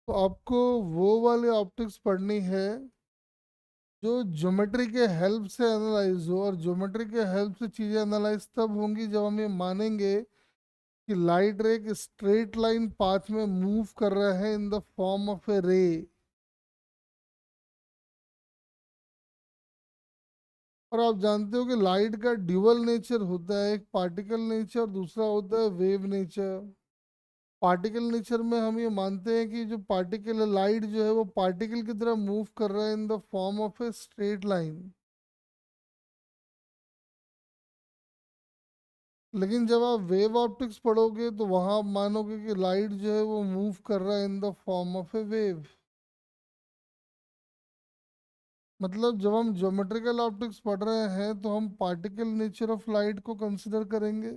तो आपको वो वाली ऑप्टिक्स पढ़नी है जो ज्योमेट्री के हेल्प से एनालाइज हो। और ज्योमेट्री के हेल्प से चीज़ें एनालाइज तब होंगी जब हम ये मानेंगे कि लाइट रे एक स्ट्रेट लाइन पाथ में मूव कर रहा है इन द फॉर्म ऑफ ए रे। और आप जानते हो कि लाइट का ड्यूअल नेचर होता है, एक पार्टिकल नेचर और दूसरा होता है वेव नेचर। पार्टिकल नेचर में हम ये मानते हैं कि जो पार्टिकल है, लाइट जो है वो पार्टिकल की तरह मूव कर रहा है in the form of a straight line. लेकिन जब आप वेव ऑप्टिक्स पढ़ोगे तो वहां आप मानोगे कि लाइट जो है वो मूव कर रहा है in the form of A wave. मतलब जब हम ज्योमेट्रिकल ऑप्टिक्स पढ़ रहे हैं तो हम पार्टिकल नेचर ऑफ लाइट को कंसिडर करेंगे।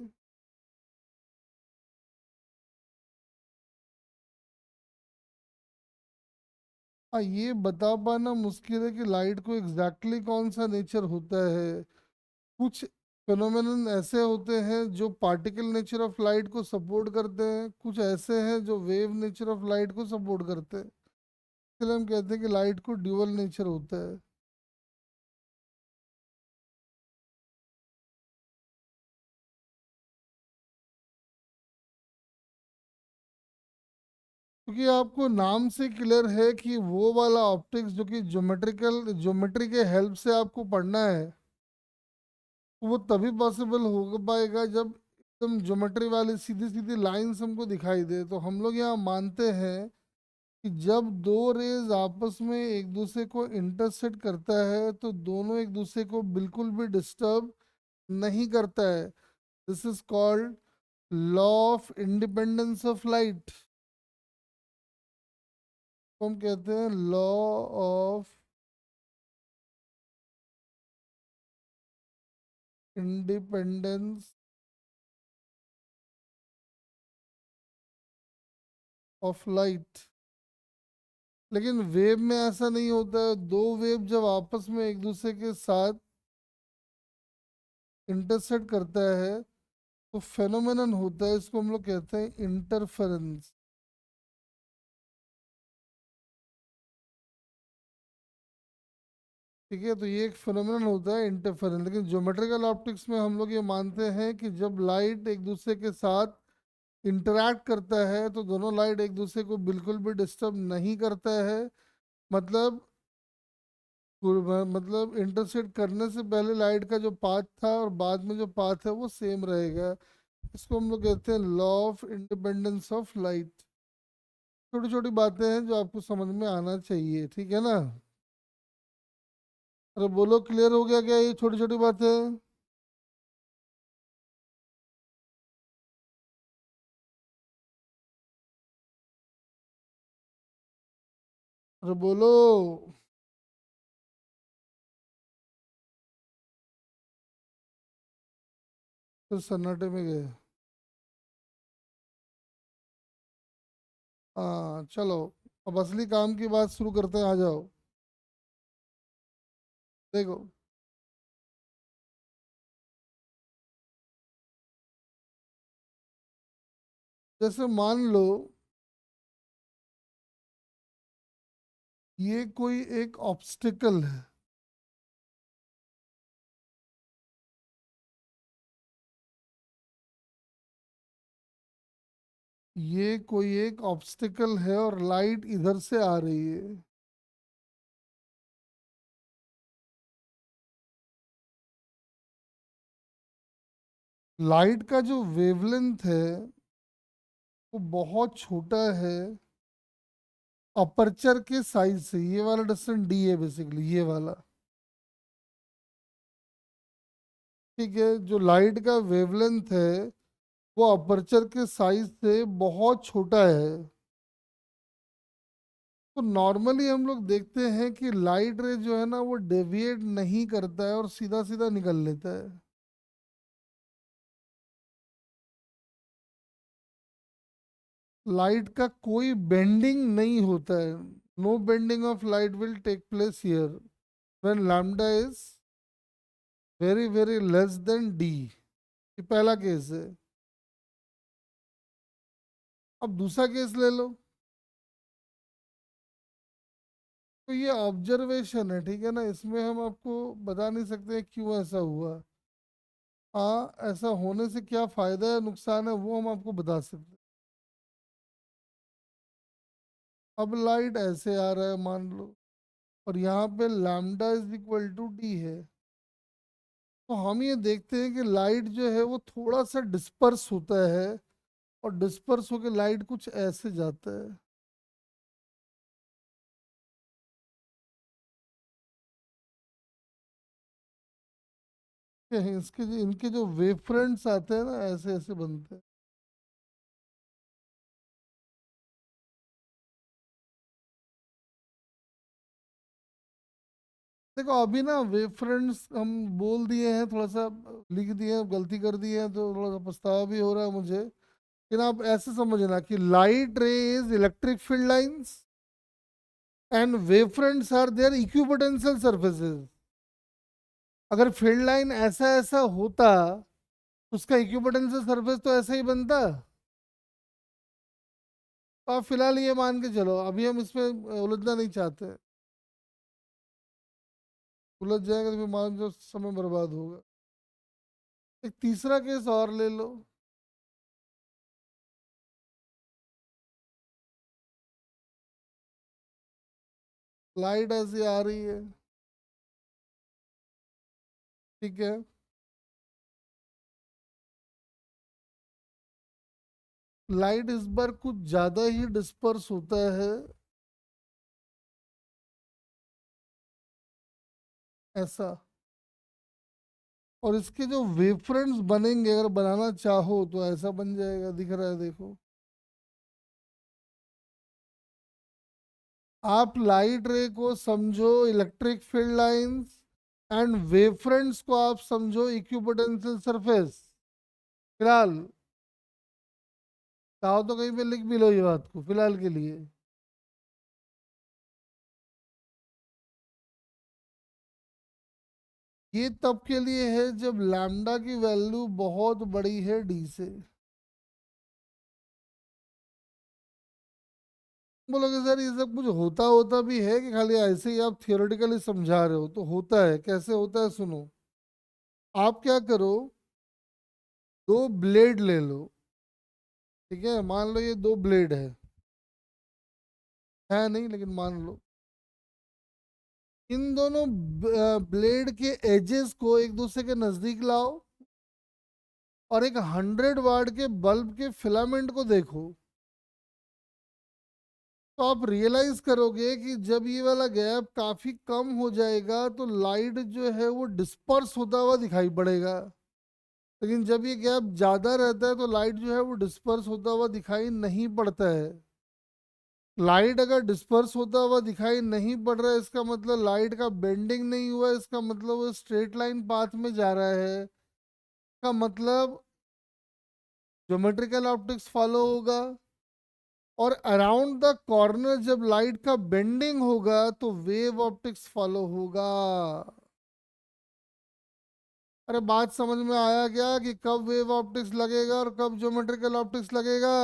हाँ, ये बता पाना मुश्किल है कि लाइट को एग्जैक्टली कौन सा नेचर होता है। कुछ फिनोमेनन ऐसे होते हैं जो पार्टिकल नेचर ऑफ लाइट को सपोर्ट करते हैं, कुछ ऐसे हैं जो वेव नेचर ऑफ लाइट को सपोर्ट करते हैं। इसलिए हम कहते हैं कि लाइट को ड्यूअल नेचर होता है। क्योंकि आपको नाम से क्लियर है कि वो वाला ऑप्टिक्स जो कि ज्योमेट्री के हेल्प से आपको पढ़ना है, वो तभी पॉसिबल हो पाएगा जब एकदम ज्योमेट्री वाली सीधी सीधी लाइंस हमको दिखाई दे। तो हम लोग यहाँ मानते हैं कि जब दो रेज आपस में एक दूसरे को इंटरसेक्ट करता है तो दोनों एक दूसरे को बिल्कुल भी डिस्टर्ब नहीं करता है। This is called law of independence of light. हम कहते हैं law of independence of light. लेकिन वेव में ऐसा नहीं होता है। दो वेव जब आपस में एक दूसरे के साथ इंटरसेक्ट करता है तो फेनोमेनन होता है, इसको हम लोग कहते हैं इंटरफेरेंस। ठीक है, तो ये एक फिनोमेनन होता है इंटरफेरेंस। लेकिन ज्योमेट्रिकल ऑप्टिक्स में हम लोग ये मानते हैं कि जब लाइट एक दूसरे के साथ इंटरैक्ट करता है तो दोनों लाइट एक दूसरे को बिल्कुल भी डिस्टर्ब नहीं करता है। मतलब मतलब इंटरसेक्ट करने से पहले लाइट का जो पाथ था और बाद में जो पाथ है वो सेम रहेगा। इसको हम लोग कहते हैं law of independence of light. छोटी छोटी बातें हैं जो आपको समझ में आना चाहिए, ठीक है ना। अरे बोलो, क्लियर हो गया क्या ये छोटी छोटी बातें? अरे बोलो। फिर सन्नाटे में गए। हाँ चलो, अब असली काम की बात शुरू करते हैं, आ जाओ। देखो, जैसे मान लो ये कोई एक ऑब्स्टिकल है। ये कोई एक ऑब्स्टिकल है और लाइट इधर से आ रही है। लाइट का जो वेवलेंथ है वो बहुत छोटा है अपर्चर के साइज से। ये वाला डिस्टेंस डी है बेसिकली, ये वाला। ठीक है, जो लाइट का वेवलेंथ है वो अपर्चर के साइज से बहुत छोटा है। तो नॉर्मली हम लोग देखते हैं कि लाइट रे जो है ना वो डेविएट नहीं करता है और सीधा सीधा निकल लेता है। लाइट का कोई बेंडिंग नहीं होता है। No bending of light will take place here when lambda is very very less than D. ये पहला केस है। अब दूसरा केस ले लो। तो ये ऑब्जर्वेशन है, ठीक है ना, इसमें हम आपको बता नहीं सकते क्यों ऐसा हुआ। हाँ, ऐसा होने से क्या फायदा है नुकसान है वो हम आपको बता सकते हैं। अब लाइट ऐसे आ रहा है मान लो, और यहाँ पे lambda is equal to D है। तो हम ये देखते हैं कि लाइट जो है वो थोड़ा सा डिस्पर्स होता है, और डिस्पर्स होकर लाइट कुछ ऐसे जाता है। इसके जो इनके जो वेव फ्रंट्स आते हैं ना, ऐसे ऐसे बनते हैं। देखो अभी ना वेव फ्रंट्स हम बोल दिए हैं, थोड़ा सा लिख दिए हैं, गलती कर दी है, तो थोड़ा सा पछतावा भी हो रहा है मुझे। लेकिन आप ऐसे समझना कि light ray is electric field lines and wave fronts are their equipotential surfaces. अगर फील्ड लाइन ऐसा ऐसा होता, तो उसका इक्विपोटेंशियल सरफेस तो ऐसा ही बनता। तो आप फिलहाल ये मान के चलो, अभी हम इसमें उलझना नहीं चाहते। उलझ जाएगा तो फिर मान जो समय बर्बाद होगा। एक तीसरा केस और ले लो। लाइट ऐसी आ रही है, ठीक है। लाइट इस बार कुछ ज्यादा ही डिस्पर्स होता है, ऐसा। और इसके जो वेवफ्रंट्स बनेंगे, अगर बनाना चाहो तो ऐसा बन जाएगा, दिख रहा है देखो। आप लाइट रे को समझो इलेक्ट्रिक फील्ड लाइंस, एंड वेवफ्रंट्स को आप समझो इक्विपोटेंशियल सरफेस। फिलहाल चाहो तो कहीं पे लिख भी लो ये बात को फिलहाल के लिए। ये तब के लिए है जब लैम्डा की वैल्यू बहुत बड़ी है डी से। बोलोगे सर ये सब कुछ होता होता भी है कि खाली ऐसे ही आप थियोरेटिकली समझा रहे हो? तो होता है, कैसे होता है सुनो। आप क्या करो, दो ब्लेड ले लो, ठीक है, मान लो ये दो ब्लेड है नहीं लेकिन मान लो। इन दोनों ब्लेड के एजेस को एक दूसरे के नजदीक लाओ, और एक 100 वाट के बल्ब के फिलामेंट को देखो। तो आप रियलाइज करोगे कि जब ये वाला गैप काफी कम हो जाएगा तो लाइट जो है वो डिस्पर्स होता हुआ दिखाई पड़ेगा। लेकिन जब ये गैप ज्यादा रहता है तो लाइट जो है वो डिस्पर्स होता हुआ दिखाई नहीं पड़ता है। लाइट अगर डिस्पर्स होता हुआ दिखाई नहीं पड़ रहा है, इसका मतलब लाइट का बेंडिंग नहीं हुआ, इसका मतलब वो स्ट्रेट लाइन पाथ में जा रहा है। का मतलब ज्योमेट्रिकल ऑप्टिक्स फॉलो होगा। और अराउंड द कॉर्नर जब लाइट का बेंडिंग होगा तो वेव ऑप्टिक्स फॉलो होगा। अरे बात समझ में आया क्या कि कब वेव ऑप्टिक्स लगेगा और कब ज्योमेट्रिकल ऑप्टिक्स लगेगा?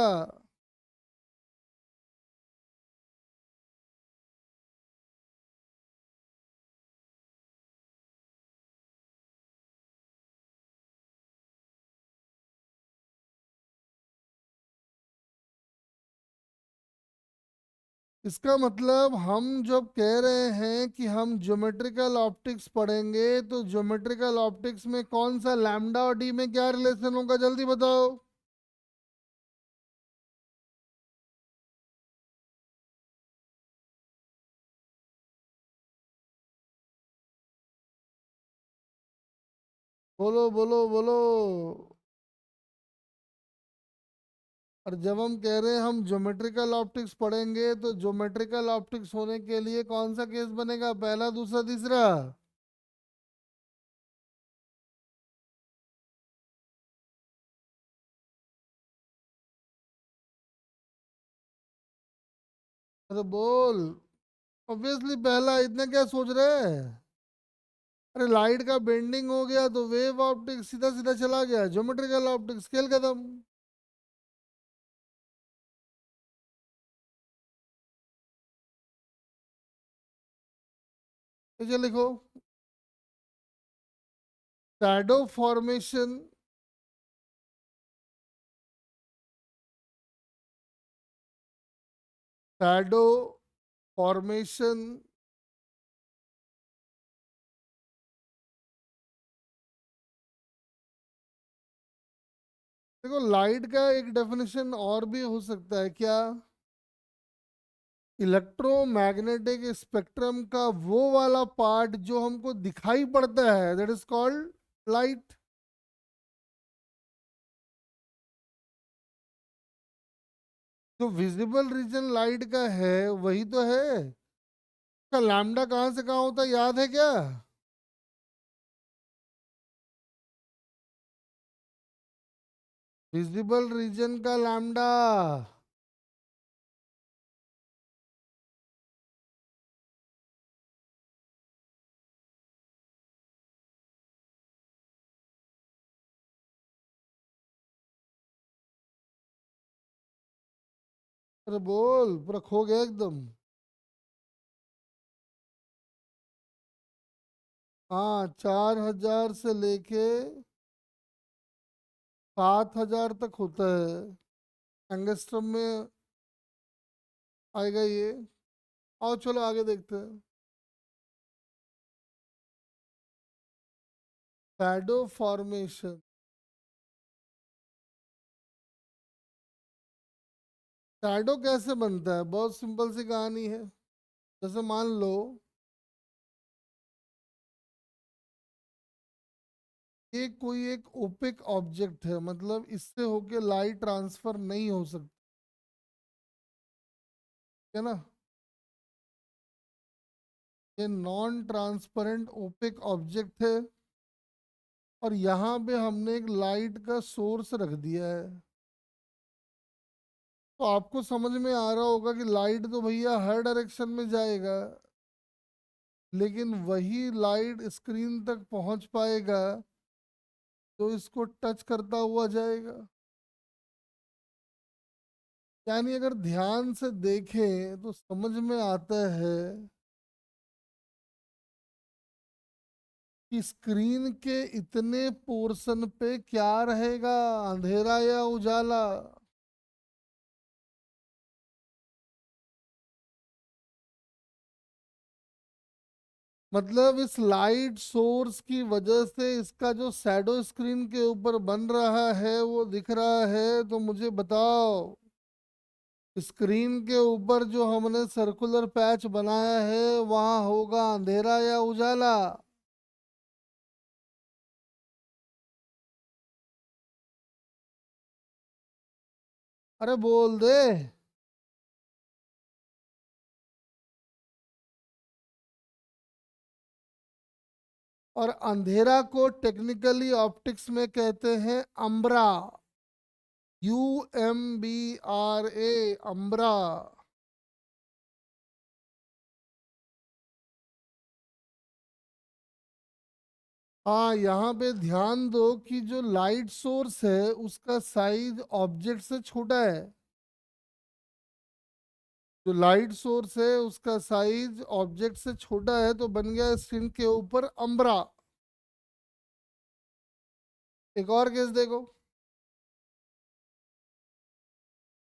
इसका मतलब हम जब कह रहे हैं कि हम ज्योमेट्रिकल ऑप्टिक्स पढ़ेंगे, तो ज्योमेट्रिकल ऑप्टिक्स में कौन सा लैम्डा और डी में क्या रिलेशन होगा, जल्दी बताओ। बोलो बोलो बोलो। और जब हम कह रहे हैं हम ज्योमेट्रिकल ऑप्टिक्स पढ़ेंगे, तो ज्योमेट्रिकल ऑप्टिक्स होने के लिए कौन सा केस बनेगा, पहला दूसरा तीसरा? अरे बोल। ऑब्वियसली पहला, इतना क्या सोच रहे हैं? अरे लाइट का बेंडिंग हो गया तो वेव ऑप्टिक्स सीधा सीधा चला गया, ज्योमेट्रिकल ऑप्टिक्स खेल खत्म। नीचे लिखो, शैडो फॉर्मेशन, शैडो फॉर्मेशन देखो, लाइट का एक डेफिनेशन और भी हो सकता है क्या, इलेक्ट्रोमैग्नेटिक स्पेक्ट्रम का वो वाला पार्ट जो हमको दिखाई पड़ता है, दैट इज कॉल्ड लाइट। जो विजिबल रीजन लाइट का है वही तो है। का लैम्डा कहाँ से कहाँ होता है याद है क्या? विजिबल रीजन का लैम्डा। अरे बोल, पूरा खो गया एकदम। हाँ, 4,000 से लेके 7,000 तक होता है, एंगस्ट्रम में आएगा ये। और चलो आगे देखते हैं। शैडो फॉर्मेशन, शैडो कैसे बनता है? बहुत सिंपल सी कहानी है। जैसे मान लो ये कोई एक ओपेक ऑब्जेक्ट है, मतलब इससे होके लाइट ट्रांसफर नहीं हो सकती है ना। ये नॉन ट्रांसपेरेंट ओपेक ऑब्जेक्ट है, और यहाँ पे हमने एक लाइट का सोर्स रख दिया है। तो आपको समझ में आ रहा होगा कि लाइट तो भैया हर डायरेक्शन में जाएगा, लेकिन वही लाइट स्क्रीन तक पहुंच पाएगा तो इसको टच करता हुआ जाएगा। यानी अगर ध्यान से देखें तो समझ में आता है कि स्क्रीन के इतने पोर्शन पे क्या रहेगा, अंधेरा या उजाला। मतलब इस लाइट सोर्स की वजह से इसका जो शैडो स्क्रीन के ऊपर बन रहा है वो दिख रहा है। तो मुझे बताओ, स्क्रीन के ऊपर जो हमने सर्कुलर पैच बनाया है वहां होगा अंधेरा या उजाला? अरे बोल दे। और अंधेरा को टेक्निकली ऑप्टिक्स में कहते हैं अम्ब्रा, UMBRA, अम्ब्रा। हाँ, यहाँ पे ध्यान दो कि जो लाइट सोर्स है उसका साइज ऑब्जेक्ट से छोटा है। जो लाइट सोर्स है उसका साइज ऑब्जेक्ट से छोटा है, तो बन गया स्क्रीन के ऊपर अम्ब्रा। एक और केस देखो।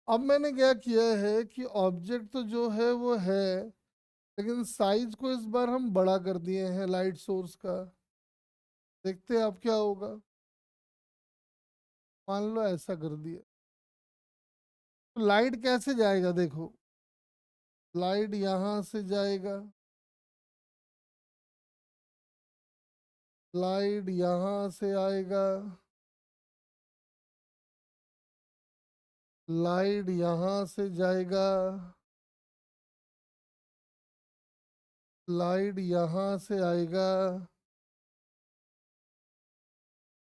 अब मैंने क्या किया है कि ऑब्जेक्ट तो जो है वो है, लेकिन साइज को इस बार हम बड़ा कर दिए हैं लाइट सोर्स का। देखते हैं अब क्या होगा। मान लो ऐसा कर दिया, तो लाइट कैसे जाएगा देखो। लाइट यहाँ से जाएगा, लाइट यहाँ से आएगा, लाइट यहाँ से जाएगा, लाइट यहाँ से आएगा।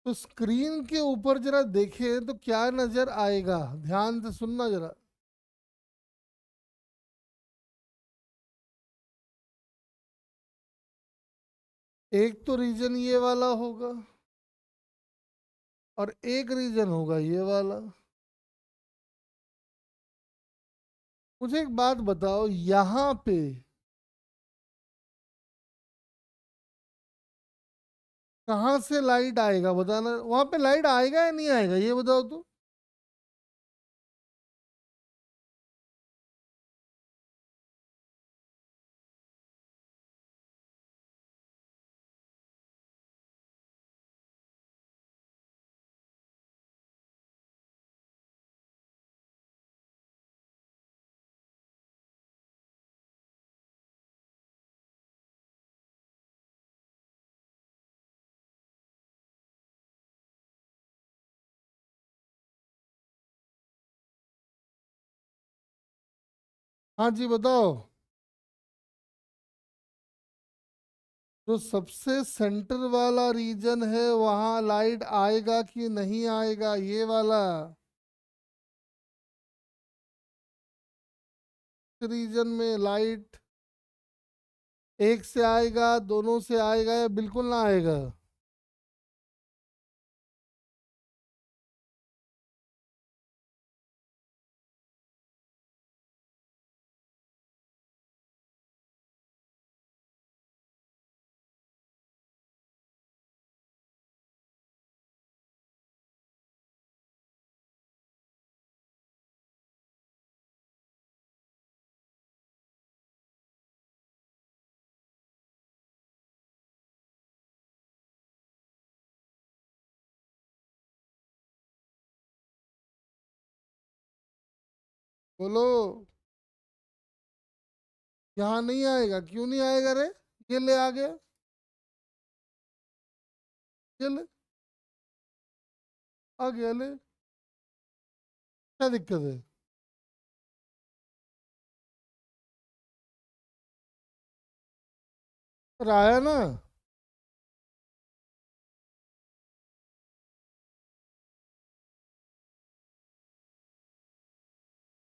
तो स्क्रीन के ऊपर जरा देखें तो क्या नजर आएगा, ध्यान से सुनना जरा। एक तो रीजन ये वाला होगा, और एक रीजन होगा ये वाला। मुझे एक बात बताओ, यहाँ पे कहाँ से लाइट आएगा बताना, वहां पे लाइट आएगा या नहीं आएगा ये बताओ तो। हाँ जी बताओ। जो सबसे सेंटर वाला रीजन है वहां लाइट आएगा कि नहीं आएगा ये वाला। रीजन में लाइट एक से आएगा, दोनों से आएगा, या बिल्कुल ना आएगा। बोलो। यहाँ नहीं आएगा, क्यों नहीं आएगा रे। ये ले आ गया। ये ले आ गया ले। क्या दिक्कत है। पर आया ना।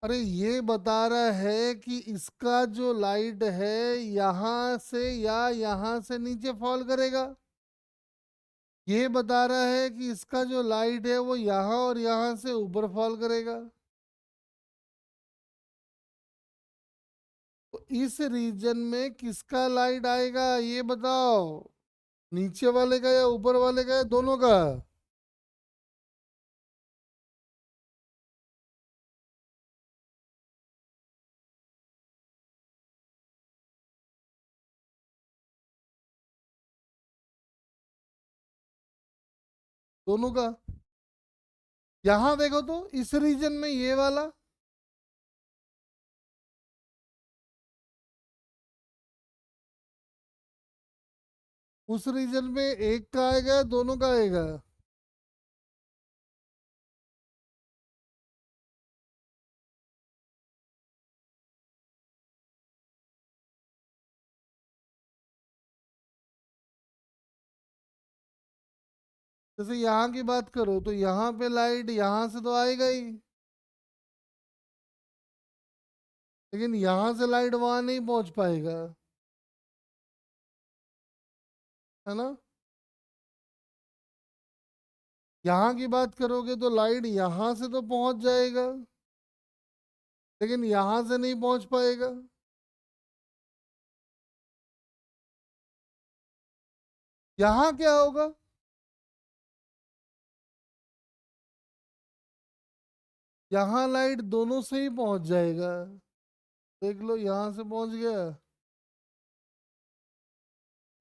अरे ये बता रहा है कि इसका जो लाइट है यहाँ से या यहाँ से नीचे फॉल करेगा। ये बता रहा है कि इसका जो लाइट है वो यहाँ और यहाँ से ऊपर फॉल करेगा। तो इस रीजन में किसका लाइट आएगा ये बताओ। नीचे वाले का या ऊपर वाले का या दोनों का। दोनों का। यहाँ देखो तो इस रीजन में ये वाला। उस रीजन में एक का आएगा, दोनों का आएगा। जैसे यहाँ की बात करो तो यहाँ पे लाइट यहाँ से तो आएगा ही। लेकिन यहाँ से लाइट वहां नहीं पहुंच पाएगा। है ना। यहाँ की बात करोगे तो लाइट यहाँ से तो पहुंच जाएगा, लेकिन यहाँ से नहीं पहुंच पाएगा। यहाँ क्या होगा। यहाँ लाइट दोनों से ही पहुंच जाएगा। देख लो यहाँ से पहुंच गया,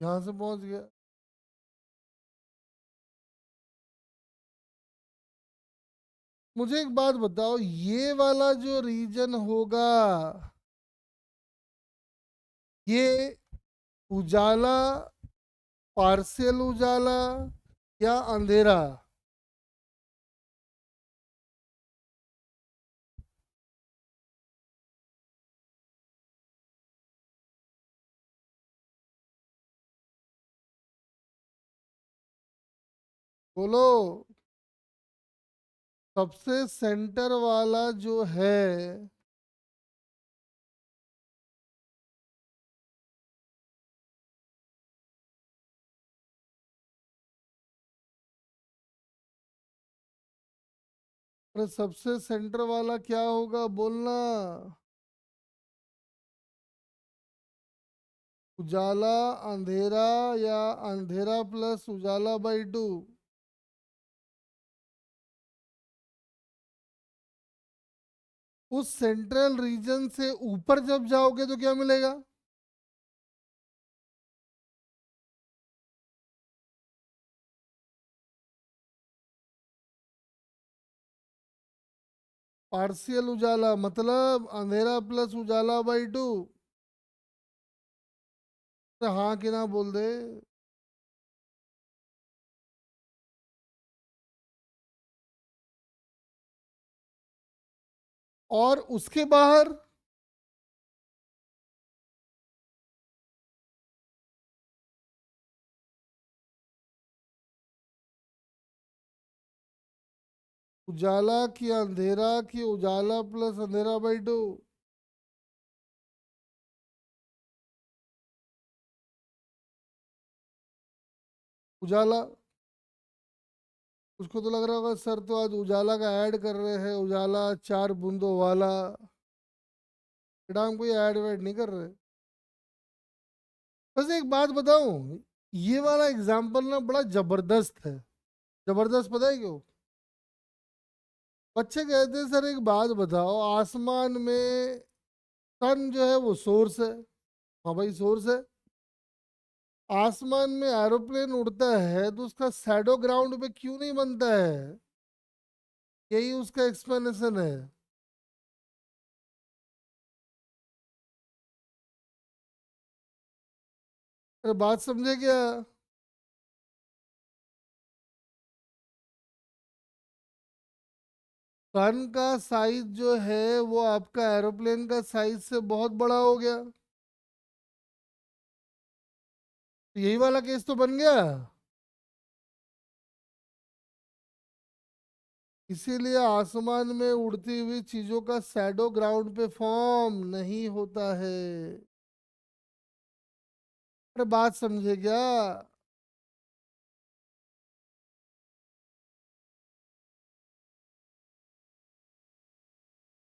यहाँ से पहुंच गया। मुझे एक बात बताओ, ये वाला जो रीजन होगा ये उजाला, पार्शियल उजाला या अंधेरा। बोलो। सबसे सेंटर वाला जो है। अरे सबसे सेंटर वाला क्या होगा बोलना। उजाला अंधेरा या अंधेरा प्लस उजाला बाई टू। उस सेंट्रल रीजन से ऊपर जब जाओगे तो क्या मिलेगा? पार्शियल उजाला मतलब अंधेरा प्लस उजाला बाई टू। हाँ कि ना बोल दे। और उसके बाहर उजाला की अंधेरा की उजाला प्लस अंधेरा बाई टू। उजाला। उसको तो लग रहा होगा सर तो आज उजाला का ऐड कर रहे हैं, उजाला चार बूंदों वाला। बेटा हम कोई ऐड वैड नहीं कर रहे। बस एक बात बताऊं, ये वाला एग्जाम्पल ना बड़ा जबरदस्त है। जबरदस्त पता है क्यों? बच्चे कहते हैं सर एक बात बताओ, आसमान में सन जो है वो सोर्स है। हाँ भाई सोर्स है। आसमान में एरोप्लेन उड़ता है तो उसका शैडो ग्राउंड पे क्यों नहीं बनता है? यही उसका एक्सप्लेनेशन है। अरे बात समझे क्या? सन का साइज जो है वो आपका एरोप्लेन का साइज से बहुत बड़ा हो गया। तो यही वाला केस तो बन गया। इसीलिए आसमान में उड़ती हुई चीजों का शैडो ग्राउंड पे फॉर्म नहीं होता है। अरे बात समझे क्या?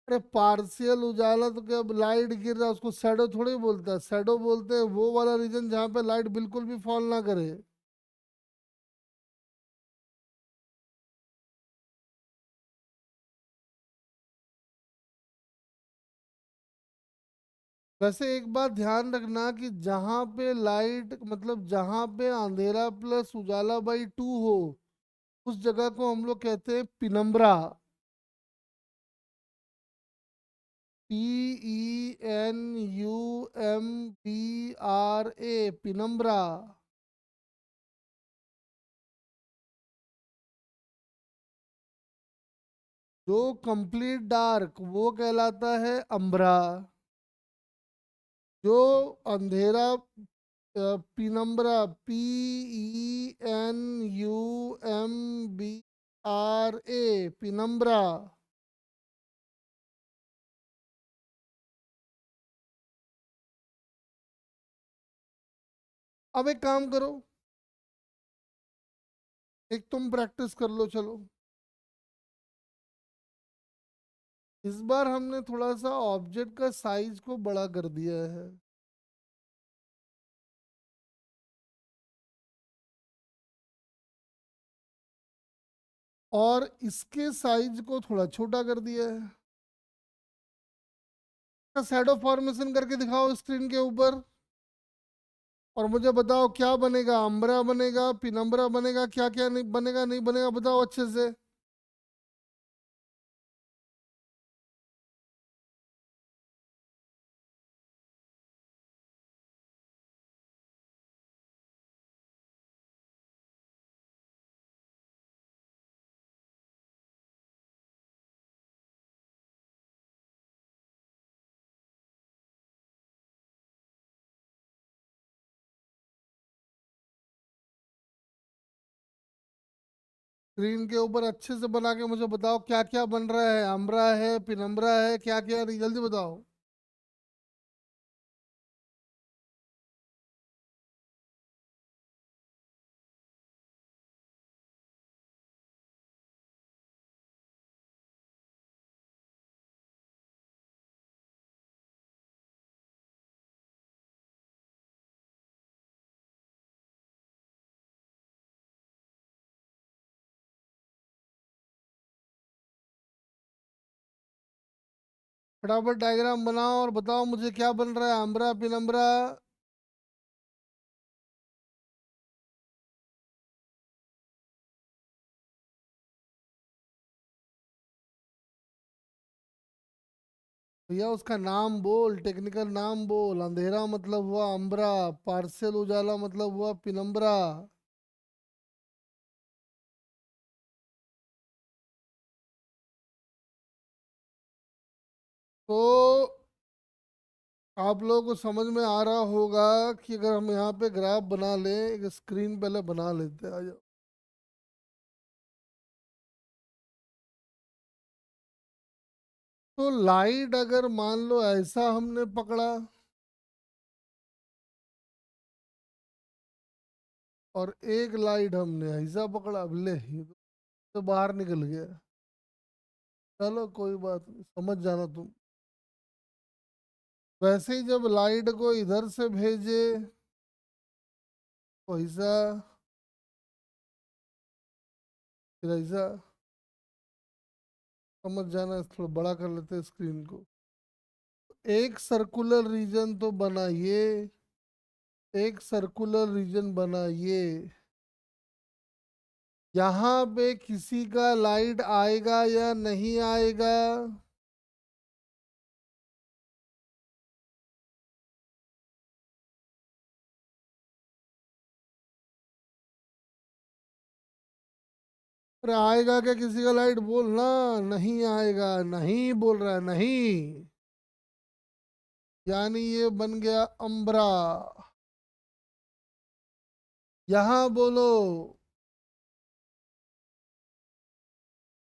अरे पार्शियल उजाला तो क्या, लाइट गिर रहा है उसको शैडो थोड़ी बोलता है। शैडो बोलते हैं वो वाला रीजन जहाँ पे लाइट बिल्कुल भी फॉल ना करे। वैसे एक बात ध्यान रखना कि जहाँ पे लाइट मतलब जहाँ पे अंधेरा प्लस उजाला बाई टू हो, उस जगह को हम लोग कहते हैं पिनम्बरा। PENUMBRA, पिनम्बरा। जो कंप्लीट डार्क वो कहलाता है अम्ब्रा। जो अंधेरा पिनम्बरा, PENUMBRA, पिनम्बरा। अब एक काम करो, एक तुम प्रैक्टिस कर लो चलो। इस बार हमने थोड़ा सा ऑब्जेक्ट का साइज को बड़ा कर दिया है और इसके साइज को थोड़ा छोटा कर दिया है। शैडो फॉर्मेशन करके दिखाओ स्क्रीन के ऊपर। और मुझे बताओ क्या बनेगा, अम्ब्रा बनेगा, पिनम्बरा बनेगा, क्या क्या नहीं बनेगा, नहीं बनेगा बताओ अच्छे से। स्क्रीन के ऊपर अच्छे से बना के मुझे बताओ क्या क्या बन रहा है, अम्ब्रा है, पिनम्बरा है, क्या क्या नहीं, जल्दी बताओ। फटाफट डायग्राम बनाओ और बताओ मुझे क्या बन रहा है, अम्ब्रा पिनम्बरा। भैया उसका नाम बोल, टेक्निकल नाम बोल। अंधेरा मतलब हुआ अम्ब्रा, पार्शियल उजाला मतलब हुआ पिनम्बरा। तो आप लोगों को समझ में आ रहा होगा कि अगर हम यहाँ पे ग्राफ बना लें, एक स्क्रीन पहले बना लेते हैं, आ जाओ। तो लाइट अगर मान लो ऐसा हमने पकड़ा और एक लाइट हमने ऐसा पकड़ा, अब ले ये तो बाहर निकल गया। चलो कोई बात नहीं, समझ जाना तुम। वैसे ही जब लाइट को इधर से भेजे तो ऐसा, फिर ऐसा। समझ जाना, थोड़ा बड़ा कर लेते हैं स्क्रीन को। एक सर्कुलर रीजन तो बना ये, एक सर्कुलर रीजन बना ये। यहाँ पे किसी का लाइट आएगा या नहीं आएगा? अरे आएगा क्या किसी का लाइट, बोलना। नहीं आएगा, नहीं बोल रहा है, नहीं। यानी ये बन गया अम्ब्रा। यहाँ बोलो,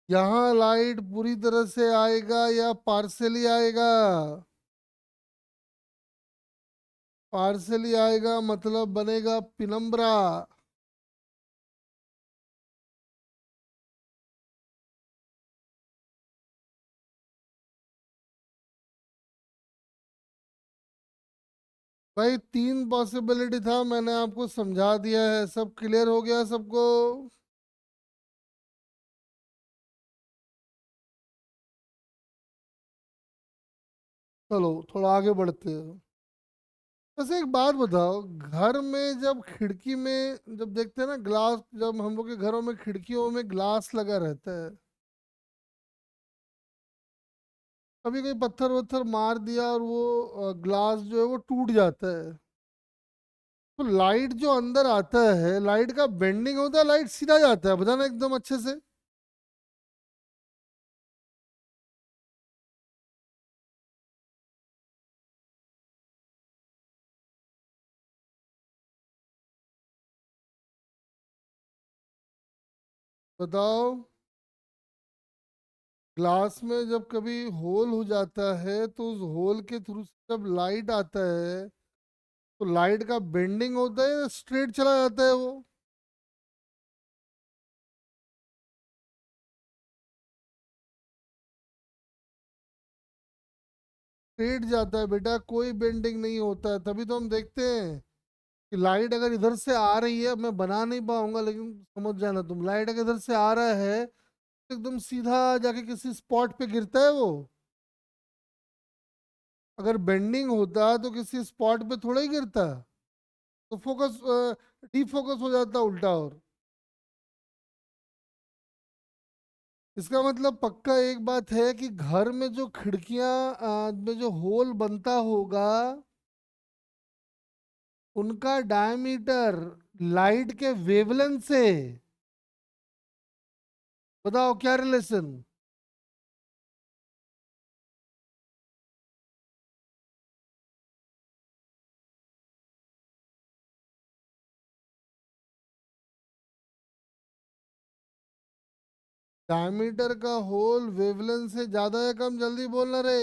यहाँ लाइट पूरी तरह से आएगा या पार्सली आएगा? पार्सली आएगा मतलब बनेगा पिनम्बरा। भाई तीन पॉसिबिलिटी था, मैंने आपको समझा दिया है, सब क्लियर हो गया सबको? चलो थोड़ा आगे बढ़ते हैं। बस एक बात बताओ, घर में जब खिड़की में जब देखते हैं ना ग्लास, जब हम लोग के घरों में खिड़कियों में ग्लास लगा रहता है, कभी कोई पत्थर वत्थर मार दिया और वो ग्लास जो है वो टूट जाता है, तो लाइट जो अंदर आता है, लाइट का बेंडिंग होता है, लाइट सीधा जाता है, बताना एकदम अच्छे से। बताओ। ग्लास में जब कभी होल हो जाता है तो उस होल के थ्रू जब लाइट आता है, तो लाइट का बेंडिंग होता है या स्ट्रेट चला जाता है वो? स्ट्रेट जाता है बेटा, कोई बेंडिंग नहीं होता है। तभी तो हम देखते हैं कि लाइट अगर इधर से आ रही है, मैं बना नहीं पाऊंगा लेकिन समझ जाना तुम, लाइट अगर इधर से आ रहा है तो एकदम सीधा जाके किसी स्पॉट पे गिरता है वो। अगर बेंडिंग होता तो किसी स्पॉट पे थोड़ा ही गिरता, तो फोकस डीफोकस हो जाता उल्टा। और इसका मतलब पक्का एक बात है कि घर में जो खिड़कियां में जो होल बनता होगा, उनका डायमीटर लाइट के वेवलेंथ से, बताओ क्या रिलेशन? डायमीटर का होल वेवलेंथ से ज्यादा या कम, जल्दी बोलना रे।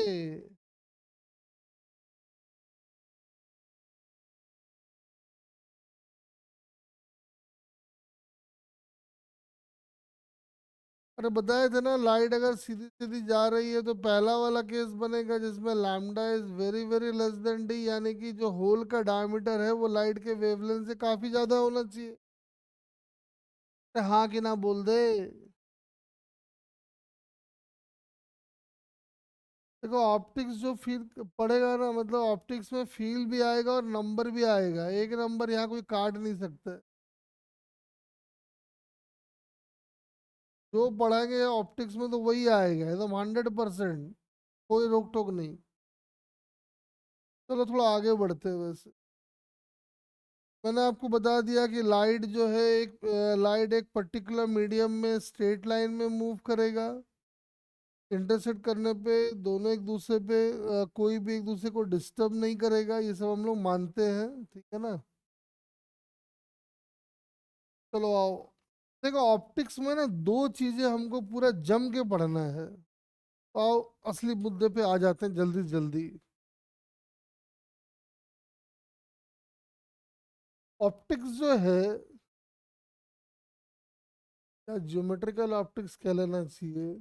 अरे बताए थे ना, लाइट अगर सीधी सीधी जा रही है तो पहला वाला केस बनेगा जिसमें lambda is very very less than D, यानी कि जो होल का डायमीटर है वो लाइट के वेवलेंथ से काफी ज्यादा होना चाहिए। अरे हाँ कि ना, बोल दे। देखो ऑप्टिक्स जो फील पड़ेगा ना, मतलब ऑप्टिक्स में फील भी आएगा और नंबर भी आएगा, एक नंबर यहाँ कोई काट नहीं सकता। जो पढ़ाएंगे ऑप्टिक्स में तो वही आएगा एकदम 100%, कोई रोक टोक नहीं। चलो थोड़ा आगे बढ़ते हैं। वैसे मैंने आपको बता दिया कि लाइट जो है एक लाइट एक पर्टिकुलर मीडियम में स्ट्रेट लाइन में मूव करेगा। इंटरसेक्ट करने पे दोनों एक दूसरे पे कोई भी एक दूसरे को डिस्टर्ब नहीं करेगा, ये सब हम लोग मानते हैं, ठीक है ना। चलो आओ, देखो ऑप्टिक्स में ना दो चीजें हमको पूरा जम के पढ़ना है। तो आओ असली मुद्दे पे आ जाते हैं जल्दी जल्दी। ऑप्टिक्स जो है, या ज्योमेट्रिकल ऑप्टिक्स कह लेना चाहिए,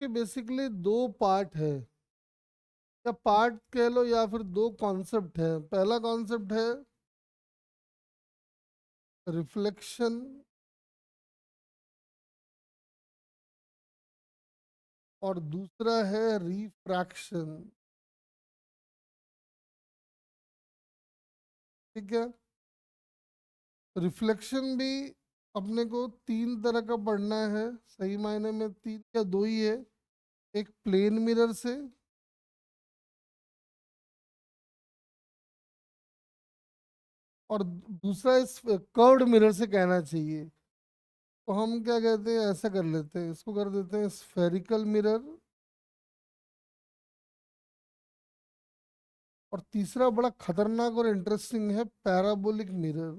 कि बेसिकली दो पार्ट है, या पार्ट कह लो या फिर दो कॉन्सेप्ट है। पहला कॉन्सेप्ट है रिफ्लेक्शन, और दूसरा है रिफ्रैक्शन। ठीक है। रिफ्लेक्शन भी अपने को तीन तरह का पढ़ना है, सही मायने में तीन या दो ही है। एक प्लेन मिरर से, और दूसरा इस कर्व्ड मिरर से कहना चाहिए। तो हम क्या कहते हैं, ऐसा कर लेते हैं, इसको कर देते हैं स्फेरिकल मिरर। और तीसरा बड़ा खतरनाक और इंटरेस्टिंग है पैराबोलिक मिरर।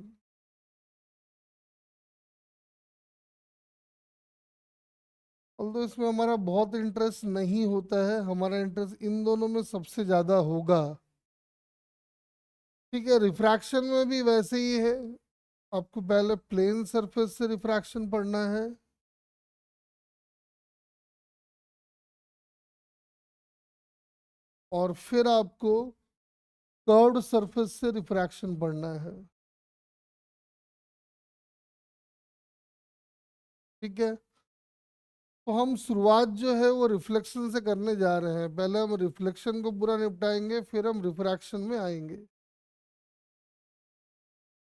तो इसमें हमारा बहुत इंटरेस्ट नहीं होता है, हमारा इंटरेस्ट इन दोनों में सबसे ज्यादा होगा। ठीक है। रिफ्रैक्शन में भी वैसे ही है, आपको पहले प्लेन सरफेस से रिफ्रैक्शन पढ़ना है, और फिर आपको कर्व्ड सरफेस से रिफ्रैक्शन पढ़ना है। ठीक है। तो हम शुरुआत जो है वो रिफ्लेक्शन से करने जा रहे हैं। पहले हम रिफ्लेक्शन को पूरा निपटाएंगे, फिर हम रिफ्रैक्शन में आएंगे।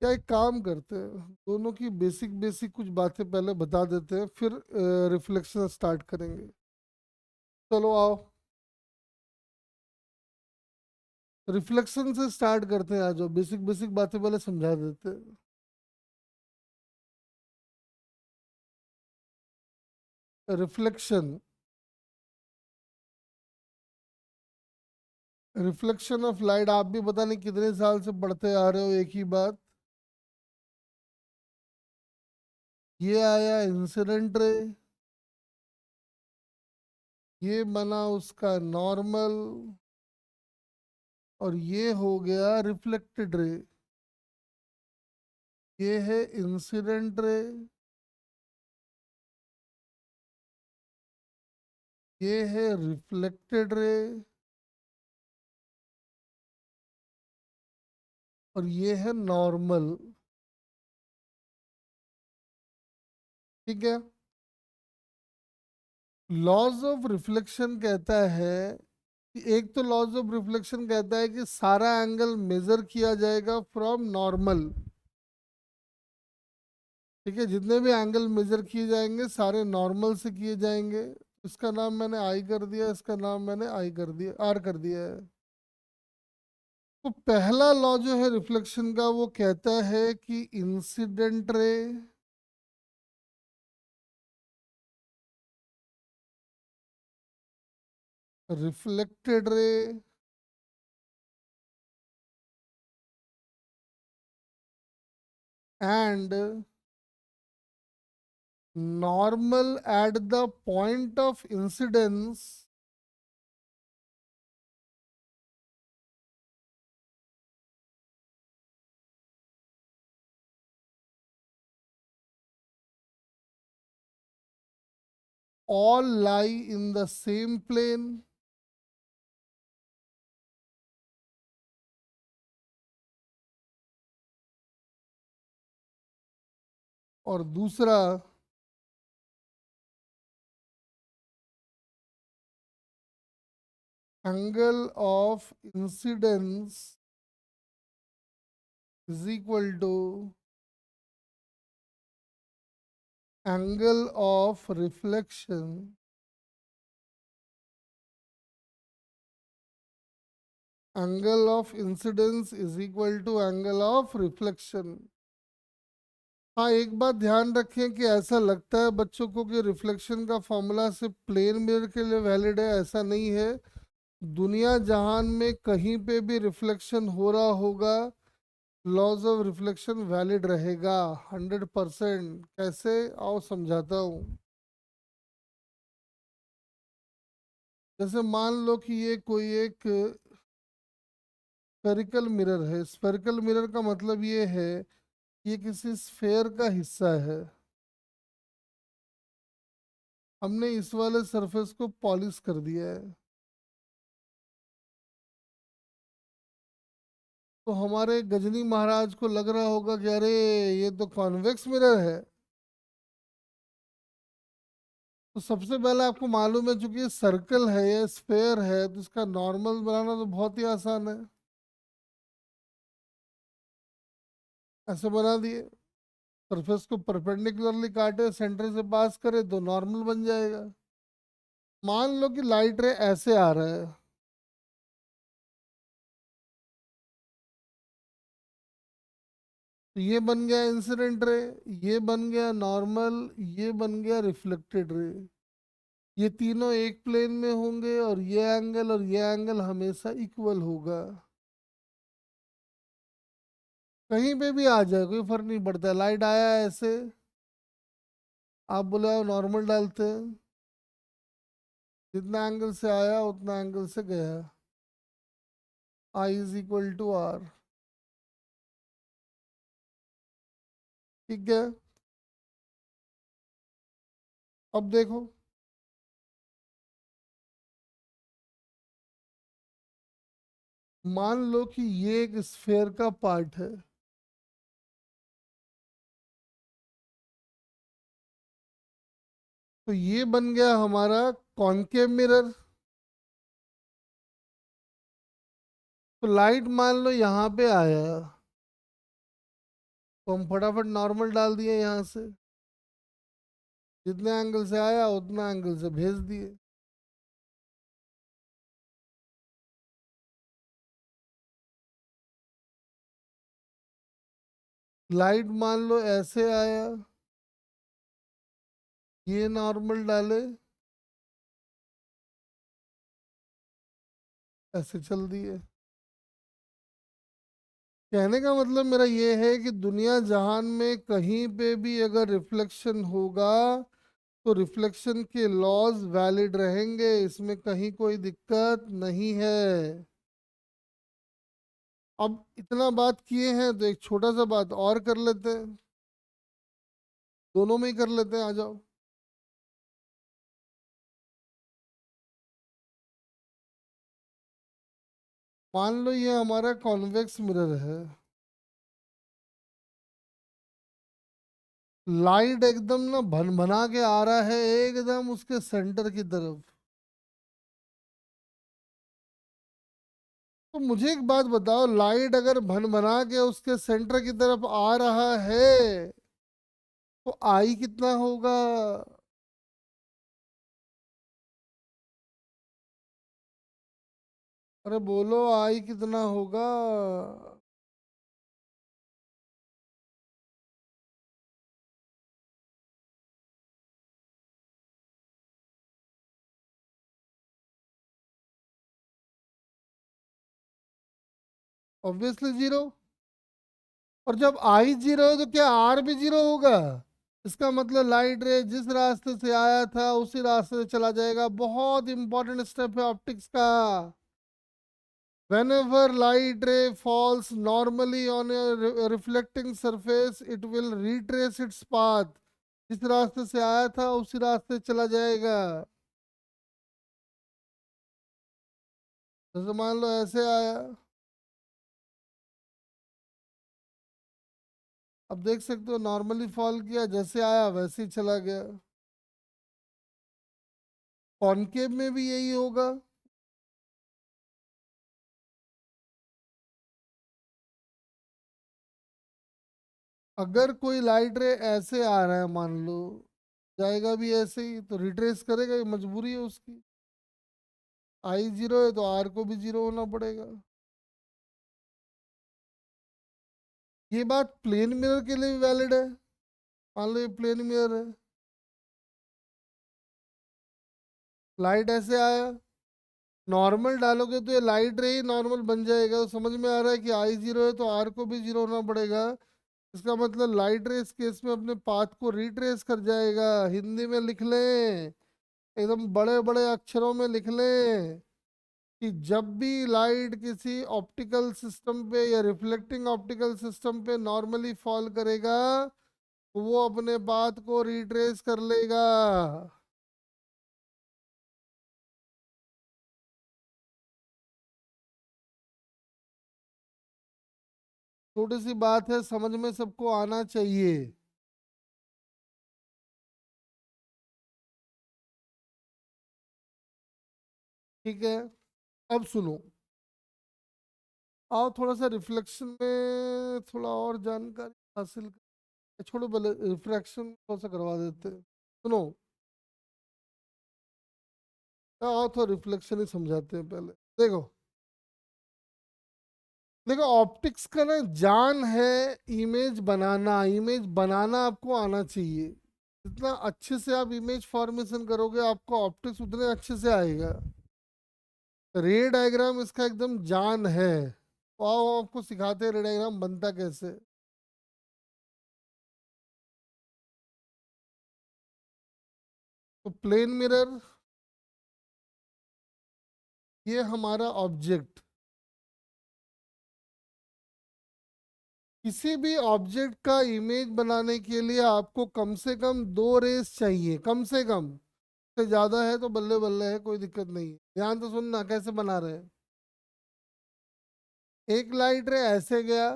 क्या एक काम करते हैं, दोनों की बेसिक बेसिक कुछ बातें पहले बता देते हैं, फिर रिफ्लेक्शन स्टार्ट करेंगे। चलो आओ, रिफ्लेक्शन से स्टार्ट करते हैं। आज बेसिक बेसिक बातें पहले समझा देते हैं। रिफ्लेक्शन, रिफ्लेक्शन ऑफ लाइट, आप भी पता नहीं कितने साल से पढ़ते आ रहे हो एक ही बात। ये आया इंसिडेंट रे, ये बना उसका नॉर्मल, और ये हो गया रिफ्लेक्टेड रे। ये है इंसिडेंट रे, ये है रिफ्लेक्टेड रे, और ये है नॉर्मल। ठीक है। लॉज ऑफ रिफ्लेक्शन कहता है कि एक तो लॉज ऑफ रिफ्लेक्शन कहता है कि सारा एंगल मेजर किया जाएगा फ्रॉम नॉर्मल। ठीक है। जितने भी एंगल मेजर किए जाएंगे सारे नॉर्मल से किए जाएंगे। इसका नाम मैंने आई कर दिया, इसका नाम मैंने आई कर दिया, आर कर दिया है। तो पहला लॉ जो है रिफ्लेक्शन का वो कहता है कि incident ray reflected ray and normal at the point of incidence all lie in the same plane। और दूसरा, angle of incidence is equal to angle of reflection angle of incidence is equal to angle of reflection. हाँ, एक बात ध्यान रखें कि ऐसा लगता है बच्चों को कि रिफ्लेक्शन का फॉर्मूला सिर्फ प्लेन मिरर के लिए वैलिड है, ऐसा नहीं है। दुनिया जहान में कहीं पे भी रिफ्लेक्शन हो रहा होगा, लॉज ऑफ रिफ्लेक्शन वैलिड रहेगा 100%। कैसे, आओ समझाता हूँ। जैसे मान लो कि ये कोई एक स्फेरिकल मिरर है। स्फेरिकल मिरर का मतलब ये है कि ये किसी स्फेयर का हिस्सा है। हमने इस वाले सरफेस को पॉलिश कर दिया है, तो हमारे गजनी महाराज को लग रहा होगा कि अरे ये तो कॉन्वेक्स मिरर है। तो सबसे पहले आपको मालूम है, चूंकि ये सर्कल है, ये स्फेयर है, तो इसका नॉर्मल बनाना तो बहुत ही आसान है। ऐसे बना दिए, सरफेस को परपेंडिकुलरली काटे, सेंटर से पास करे तो नॉर्मल बन जाएगा। मान लो कि लाइट रे ऐसे आ रहा है, तो ये बन गया इंसिडेंट रे, ये बन गया नॉर्मल, ये बन गया रिफ्लेक्टेड रे। ये तीनों एक प्लेन में होंगे और ये एंगल हमेशा इक्वल होगा। कहीं पे भी आ जाए कोई फर्क नहीं पड़ता। लाइट आया ऐसे, आप बोले आओ नॉर्मल डालते हैं, जितना एंगल से आया उतना एंगल से गया। I is equal to are. ठीक है, अब देखो, मान लो कि ये एक स्फेयर का पार्ट है, तो ये बन गया हमारा कॉनकेव मिरर। तो लाइट मान लो यहाँ पे आया, तो हम फटाफट नॉर्मल डाल दिए यहाँ से, जितने एंगल से आया उतना एंगल से भेज दिए। लाइट मान लो ऐसे आया, ये नॉर्मल डाले, ऐसे चल दिए। कहने का मतलब मेरा ये है कि दुनिया जहान में कहीं पे भी अगर रिफ्लेक्शन होगा, तो रिफ्लेक्शन के लॉज वैलिड रहेंगे, इसमें कहीं कोई दिक्कत नहीं है। अब इतना बात किए हैं तो एक छोटा सा बात और कर लेते हैं, दोनों में ही कर लेते हैं, आ जाओ। मान लो ये हमारा कॉन्वेक्स मिरर है, लाइट एकदम ना भन भना के आ रहा है एकदम उसके सेंटर की तरफ। तो मुझे एक बात बताओ, लाइट अगर भन भना के उसके सेंटर की तरफ आ रहा है, तो आई कितना होगा? अरे बोलो, आई कितना होगा? Obviously zero. और जब आई जीरो है तो क्या आर भी जीरो होगा? इसका मतलब लाइट रे जिस रास्ते से आया था उसी रास्ते से चला जाएगा। बहुत इंपॉर्टेंट स्टेप है ऑप्टिक्स का। Whenever light ray falls normally on a reflecting surface, it will retrace its path. जिस रास्ते से आया था उसी रास्ते से चला जाएगा। जैसे मान लो ऐसे आया, अब देख सकते हो नॉर्मली फॉल किया, जैसे आया वैसे ही चला गया। कॉनकेव में भी यही होगा। अगर कोई लाइट रे ऐसे आ रहा है मान लो, जाएगा भी ऐसे ही तो रिट्रेस करेगा, ये मजबूरी है उसकी। आई जीरो है तो आर को भी जीरो होना पड़ेगा। ये बात प्लेन मिरर के लिए भी वैलिड है। मान लो ये प्लेन मिरर है, लाइट ऐसे आया, नॉर्मल डालोगे तो ये लाइट रे ही नॉर्मल बन जाएगा। तो समझ में आ रहा है कि आई जीरो है तो आर को भी जीरो होना पड़ेगा। इसका मतलब लाइट रे इस केस में अपने पाथ को रिट्रेस कर जाएगा। हिंदी में लिख लें, एकदम बड़े बड़े अक्षरों में लिख लें कि जब भी लाइट किसी ऑप्टिकल सिस्टम पे या रिफ्लेक्टिंग ऑप्टिकल सिस्टम पे नॉर्मली फॉल करेगा तो वो अपने पाथ को रिट्रेस कर लेगा। छोटी सी बात है, समझ में सबको आना चाहिए। ठीक है, अब सुनो, आओ थोड़ा सा रिफ्लेक्शन में थोड़ा और जानकारी हासिल कर, छोड़ो पहले रिफ्रैक्शन थोड़ा सा करवा देते हैं। सुनो, आओ थोड़ा रिफ्लेक्शन ही समझाते हैं पहले। देखो, देखो ऑप्टिक्स का ना जान है इमेज बनाना। इमेज बनाना आपको आना चाहिए। जितना अच्छे से आप इमेज फॉर्मेशन करोगे आपको ऑप्टिक्स उतने अच्छे से आएगा। रे डायग्राम इसका एकदम जान है। तो आओ आपको सिखाते हैं रे डायग्राम बनता कैसे। तो प्लेन मिरर, ये हमारा ऑब्जेक्ट। किसी भी ऑब्जेक्ट का इमेज बनाने के लिए आपको कम से कम दो रेस चाहिए, कम से कम। से ज्यादा है तो बल्ले बल्ले है, कोई दिक्कत नहीं है। ध्यान तो सुनना कैसे बना रहे हैं। एक लाइट रे ऐसे गया,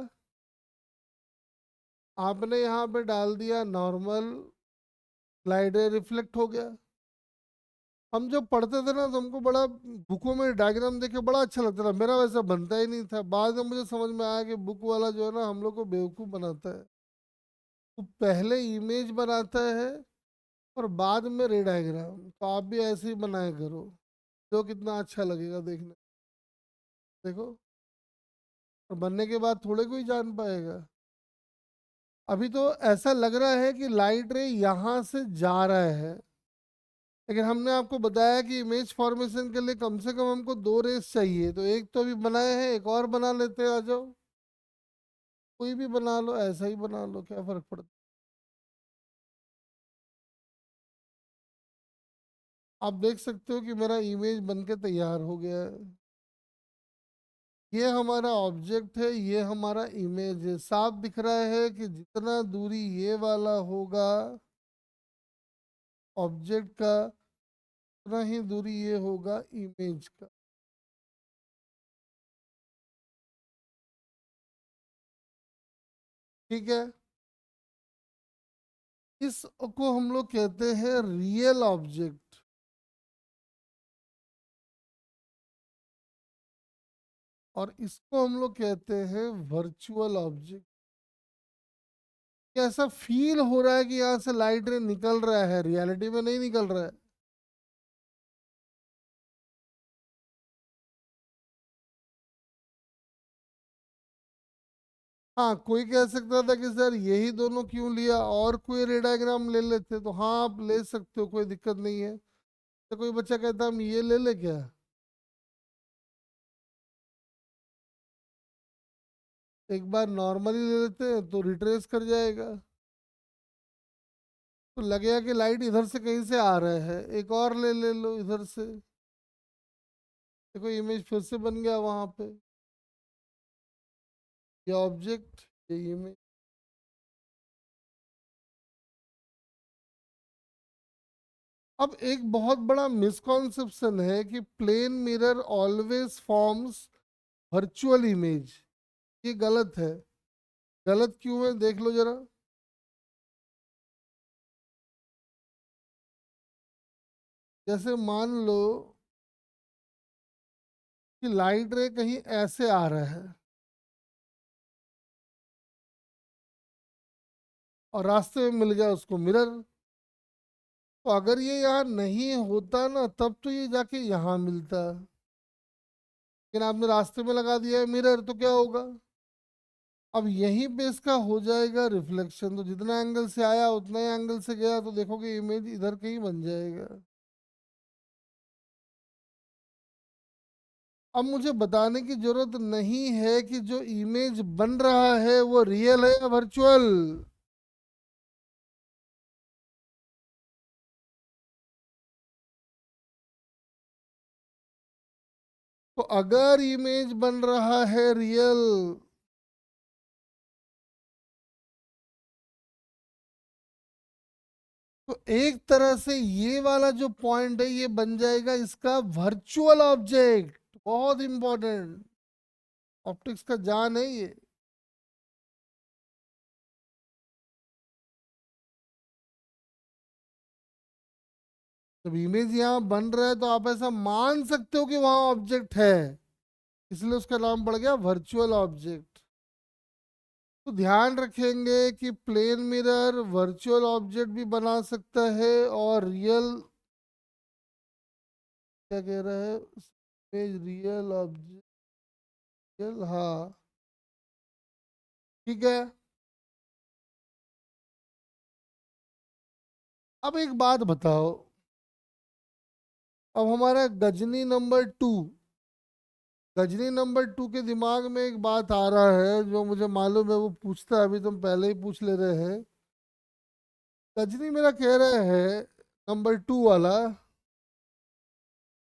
आपने यहाँ पे डाल दिया नॉर्मल, लाइट रे रिफ्लेक्ट हो गया। हम जब पढ़ते थे ना तो हमको बड़ा बुकों में डायग्राम देख के बड़ा अच्छा लगता था। मेरा वैसा बनता ही नहीं था। बाद में मुझे समझ में आया कि बुक वाला जो है ना हम लोग को बेवकूफ़ बनाता है। वो पहले इमेज बनाता है और बाद में रे डायग्राम। तो आप भी ऐसे ही बनाया करो, जो कितना अच्छा लगेगा देखने। देखो, और बनने के बाद थोड़े कोई जान पाएगा। अभी तो ऐसा लग रहा है कि लाइट रे यहाँ से जा रहा है, लेकिन हमने आपको बताया कि इमेज फॉर्मेशन के लिए कम से कम हमको दो रेस चाहिए। तो एक तो अभी बनाए हैं, एक और बना लेते हैं, आ जाओ। कोई भी बना लो, ऐसा ही बना लो, क्या फर्क पड़ता। आप देख सकते हो कि मेरा इमेज बन के तैयार हो गया है। ये हमारा ऑब्जेक्ट है, ये हमारा इमेज है। साफ दिख रहा है कि जितना दूरी ये वाला होगा ऑब्जेक्ट का, उतना ही दूरी ये होगा इमेज का। ठीक है, इस को हम लोग कहते हैं रियल ऑब्जेक्ट, और इसको हम लोग कहते हैं वर्चुअल ऑब्जेक्ट। ऐसा फील हो रहा है कि यहाँ से लाइट रे निकल रहा है, रियलिटी में नहीं निकल रहा है। हाँ, कोई कह सकता था कि सर यही दोनों क्यों लिया, और कोई रे डायग्राम ले लेते। तो हाँ, आप ले सकते हो, कोई दिक्कत नहीं है। तो कोई बच्चा कहता हम ये ले ले क्या, एक बार नॉर्मली ले लेते हैं तो रिट्रेस कर जाएगा। तो लगेगा कि लाइट इधर से कहीं से आ रहा है, एक और ले ले लो इधर से। देखो इमेज फिर से बन गया वहां पे, ये ऑब्जेक्ट, ये इमेज। अब एक बहुत बड़ा मिसकॉन्सेप्शन है कि plane mirror always forms virtual image. ये गलत है। गलत क्यों है देख लो जरा। जैसे मान लो कि लाइट रे कहीं ऐसे आ रहा है, और रास्ते में मिल गया उसको मिरर। तो अगर ये यहाँ नहीं होता ना तब तो ये जाके यहाँ मिलता, लेकिन आपने रास्ते में लगा दिया है मिरर, तो क्या होगा? अब यहीं पे इसका हो जाएगा रिफ्लेक्शन, तो जितना एंगल से आया उतना ही एंगल से गया, तो देखोगे इमेज इधर कहीं बन जाएगा। अब मुझे बताने की जरूरत नहीं है कि जो इमेज बन रहा है वो रियल है या वर्चुअल। तो अगर इमेज बन रहा है रियल, तो एक तरह से ये वाला जो पॉइंट है ये बन जाएगा इसका वर्चुअल ऑब्जेक्ट। बहुत इंपॉर्टेंट, ऑप्टिक्स का जान है ये। जब इमेज यहाँ बन रहा है तो आप ऐसा मान सकते हो कि वहां ऑब्जेक्ट है, इसलिए उसका नाम पड़ गया वर्चुअल ऑब्जेक्ट। तो ध्यान रखेंगे कि प्लेन मिरर वर्चुअल ऑब्जेक्ट भी बना सकता है और रियल, क्या कह रहा है, इमेज रियल ऑब्जेक्ट, हाँ ठीक है। अब एक बात बताओ, अब हमारा गजनी नंबर 2 के दिमाग में एक बात आ रहा है जो मुझे मालूम है वो पूछता है, अभी तुम पहले ही पूछ ले रहे हैं। गजनी मेरा कह रहा है, नंबर 2 वाला,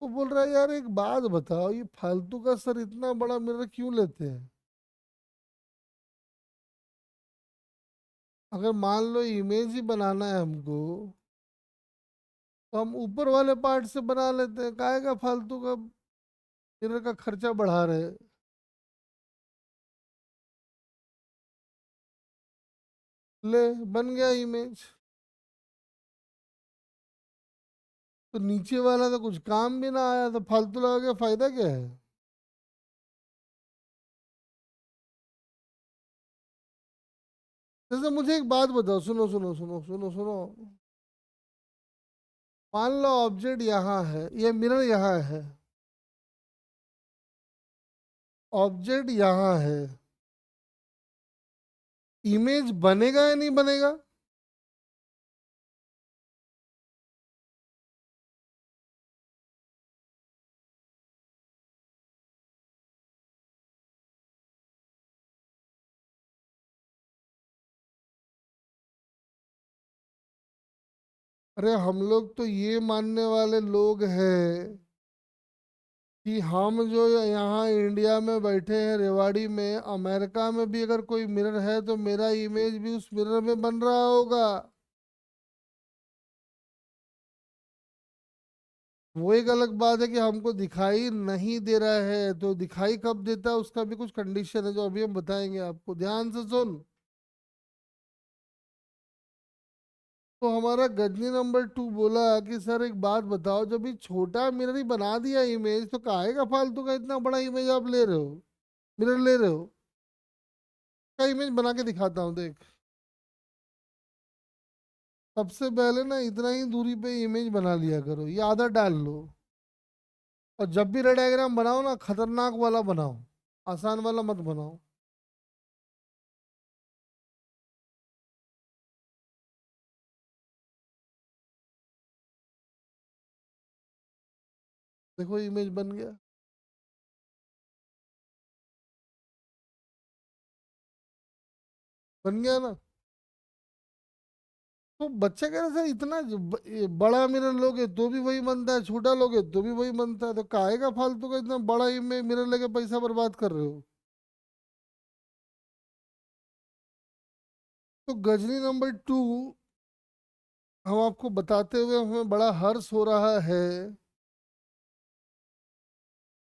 वो बोल रहा है यार एक बात बताओ, ये फालतू का सर इतना बड़ा मिरर क्यों लेते हैं? अगर मान लो इमेज ही बनाना है हमको, तो हम ऊपर वाले पार्ट से बना लेते हैं, काहे का फालतू का मिरर का खर्चा बढ़ा रहे हैं? ले, बन गया इमेज। तो नीचे वाला तो कुछ काम भी ना आया, तो फालतू लगा के फायदा क्या है? जैसे मुझे एक बात बताओ, सुनो सुनो सुनो सुनो सुनो। मान लो ऑब्जेक्ट यहाँ है, ये मिरर यहाँ है, ऑब्जेक्ट यहाँ है, इमेज बनेगा या नहीं बनेगा? अरे हम लोग तो ये मानने वाले लोग हैं कि हम जो यहाँ इंडिया में बैठे हैं रेवाड़ी में, अमेरिका में भी अगर कोई मिरर है तो मेरा इमेज भी उस मिरर में बन रहा होगा। वो एक अलग बात है कि हमको दिखाई नहीं दे रहा है, तो दिखाई कब देता है उसका भी कुछ कंडीशन है जो अभी हम बताएंगे आपको, ध्यान से सुन। तो हमारा गजनी नंबर 2 बोला कि सर एक बात बताओ, जब ये छोटा मिरर ही बना दिया इमेज, तो काहे का फालतू का इतना बड़ा इमेज आप ले रहे हो, मिरर ले रहे हो? का इमेज बना के दिखाता हूँ देख। सबसे पहले ना इतना ही दूरी पे इमेज बना लिया करो, ये आधा डाल लो। और जब भी रेड डायग्राम बनाओ ना, खतरनाक वाला बनाओ, आसान वाला मत बनाओ। देखो इमेज बन गया। बन गया ना? तो बच्चा कह रहा सर इतना ये बड़ा मिरर लोगे तो भी वही बनता है, छोटा लोगे तो भी वही बनता है, तो काहे का फालतू का इतना बड़ा इमेज मिरर लेके पैसा बर्बाद कर रहे हो? तो गजनी नंबर 2, हम आपको बताते हुए हमें बड़ा हर्ष हो रहा है।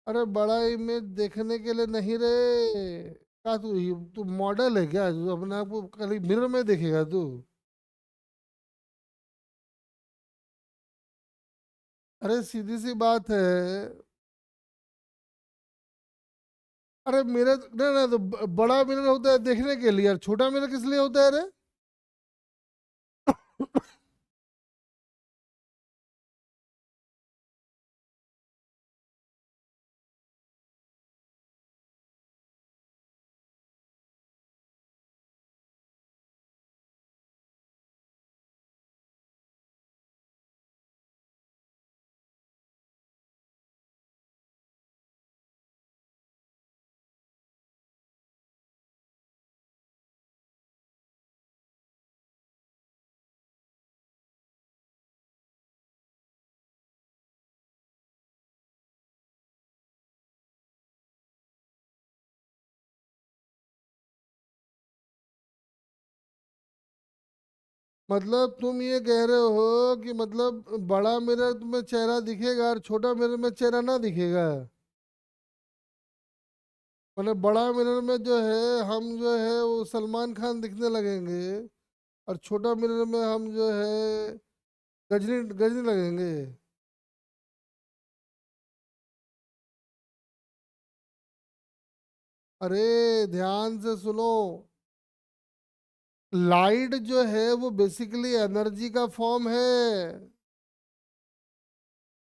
अरे बड़ा इमेज देखने के लिए नहीं रे, क्या तू मॉडल है क्या जो अपने आप को खाली मिरर में देखेगा तू? अरे सीधी सी बात है। अरे मिरर ना ना, तो बड़ा मिरर होता है देखने के लिए, यार छोटा मिरर किस लिए होता है रे? मतलब तुम ये कह रहे हो कि मतलब बड़ा मिरर में चेहरा दिखेगा और छोटा मिरर में चेहरा ना दिखेगा। मतलब बड़ा मिरर में जो है हम जो है वो सलमान खान दिखने लगेंगे, और छोटा मिरर में हम जो है गजनी गजनी लगेंगे। अरे ध्यान से सुनो, लाइट जो है वो बेसिकली एनर्जी का फॉर्म है।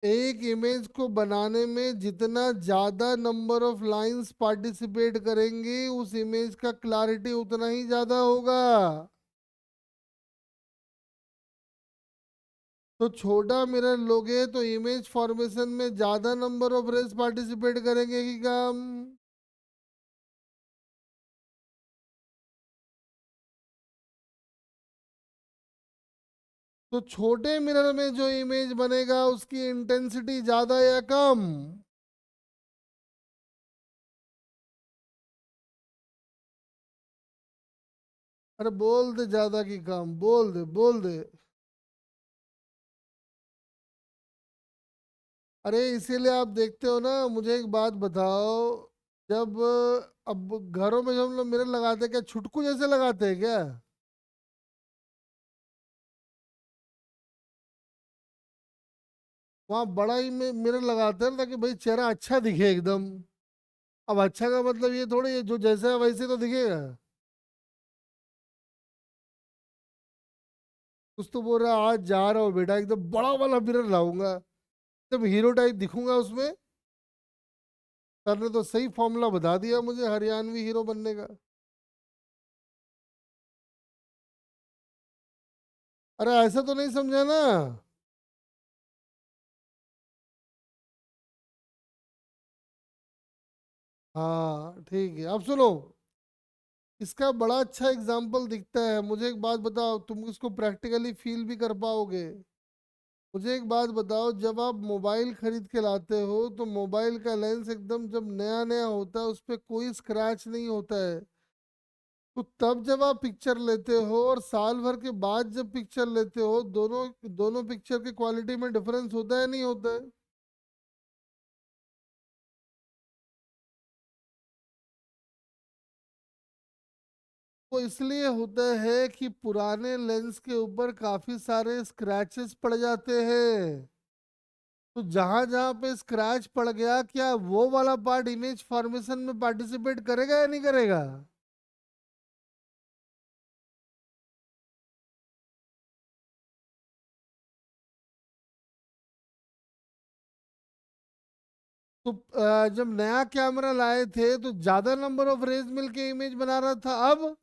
एक इमेज को बनाने में जितना ज्यादा नंबर ऑफ लाइंस पार्टिसिपेट करेंगे उस इमेज का क्लैरिटी उतना ही ज्यादा होगा। तो छोटा मिरर लोगे तो इमेज फॉर्मेशन में ज्यादा नंबर ऑफ रेस पार्टिसिपेट करेंगे कि कम? तो छोटे मिरर में जो इमेज बनेगा उसकी इंटेंसिटी ज्यादा या कम? अरे बोल दे ज्यादा की कम, बोल दे बोल दे। अरे इसीलिए आप देखते हो ना, मुझे एक बात बताओ, जब अब घरों में जब हम लोग मिरर लगाते हैं क्या छुटकू जैसे लगाते हैं क्या? वहाँ बड़ा ही में मिरर लगाते हैं ना, ताकि भाई चेहरा अच्छा दिखे एकदम। अब अच्छा का मतलब ये थोड़ी है जो जैसा है वैसे तो दिखेगा। कुछ तो बोल रहा है, आज जा रहा हूँ बेटा एकदम बड़ा वाला मिरर लाऊंगा, एकदम हीरो टाइप दिखूंगा उसमें। सर ने तो सही फॉर्मूला बता दिया मुझे हरियाणवी हीरो बनने का। अरे ऐसा तो नहीं समझा ना? हाँ ठीक है, अब सुनो, इसका बड़ा अच्छा एग्जाम्पल दिखता है। मुझे एक बात बताओ, तुम इसको प्रैक्टिकली फील भी कर पाओगे? मुझे एक बात बताओ, जब आप मोबाइल खरीद के लाते हो तो मोबाइल का लेंस एकदम जब नया नया होता है उस पर कोई स्क्रैच नहीं होता है। तो तब जब आप पिक्चर लेते हो और साल भर के बाद जब पिक्चर लेते हो, दोनों दोनों पिक्चर की क्वालिटी में डिफरेंस होता है नहीं होता है? वो इसलिए होता है कि पुराने लेंस के ऊपर काफी सारे स्क्रैचेस पड़ जाते हैं। तो जहां जहां पे स्क्रैच पड़ गया, क्या वो वाला पार्ट इमेज फॉर्मेशन में पार्टिसिपेट करेगा या नहीं करेगा? तो जब नया कैमरा लाए थे तो ज्यादा नंबर ऑफ रेज मिलके इमेज बना रहा था, अब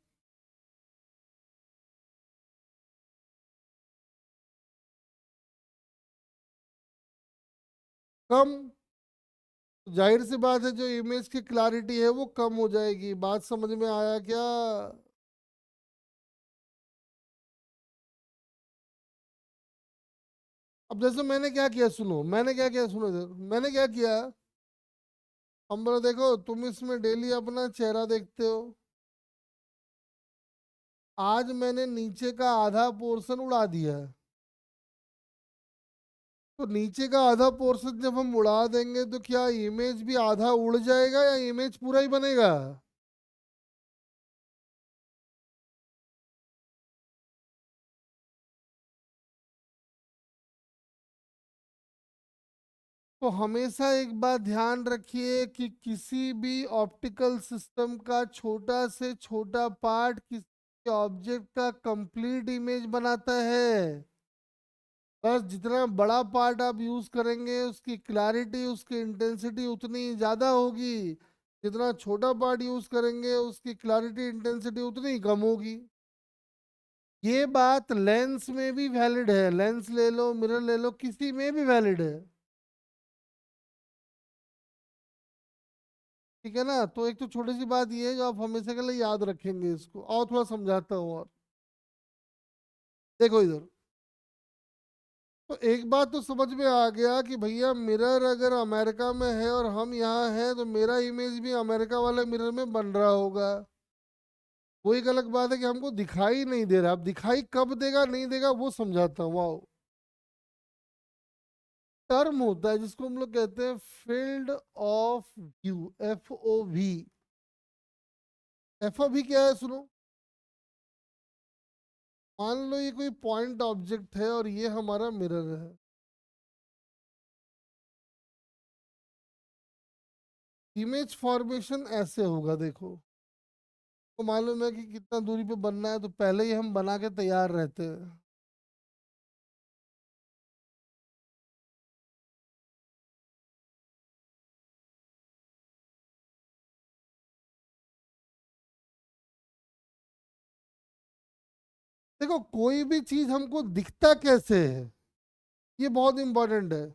कम। जाहिर सी बात है जो इमेज की क्लैरिटी है वो कम हो जाएगी। बात समझ में आया क्या? अब जैसे मैंने क्या किया सुनो, मैंने क्या किया सुनो, देखो मैंने क्या किया। हम बोला देखो तुम इसमें डेली अपना चेहरा देखते हो, आज मैंने नीचे का आधा पोर्शन उड़ा दिया। तो नीचे का आधा पोर्शन जब हम उड़ा देंगे तो क्या इमेज भी आधा उड़ जाएगा या इमेज पूरा ही बनेगा? तो हमेशा एक बात ध्यान रखिए कि किसी भी ऑप्टिकल सिस्टम का छोटा से छोटा पार्ट ऑब्जेक्ट का कंप्लीट इमेज बनाता है। बस जितना बड़ा पार्ट आप यूज करेंगे उसकी क्लैरिटी उसकी इंटेंसिटी उतनी ज्यादा होगी, जितना छोटा पार्ट यूज करेंगे उसकी क्लैरिटी इंटेंसिटी उतनी कम होगी। ये बात लेंस में भी वैलिड है, लेंस ले लो मिरर ले लो किसी में भी वैलिड है। ठीक है ना। तो एक तो छोटी सी बात ये है जो आप हमेशा के लिए याद रखेंगे इसको, और थोड़ा समझाता हूँ। और देखो इधर, तो एक बात तो समझ में आ गया कि भैया मिरर अगर अमेरिका में है और हम यहाँ हैं तो मेरा इमेज भी अमेरिका वाले मिरर में बन रहा होगा। वो एक अलग बात है कि हमको दिखाई नहीं दे रहा, अब दिखाई कब देगा नहीं देगा वो समझाता हूँ। वाओ, टर्म होता है जिसको हम लोग कहते हैं field of view, FOV। FOV क्या है सुनो। मान लो ये कोई पॉइंट ऑब्जेक्ट है और ये हमारा मिरर है। इमेज फॉर्मेशन ऐसे होगा देखो, तो मालूम है कि कितना दूरी पे बनना है तो पहले ही हम बना के तैयार रहते हैं। देखो कोई भी चीज हमको दिखता कैसे है, ये बहुत इंपॉर्टेंट है।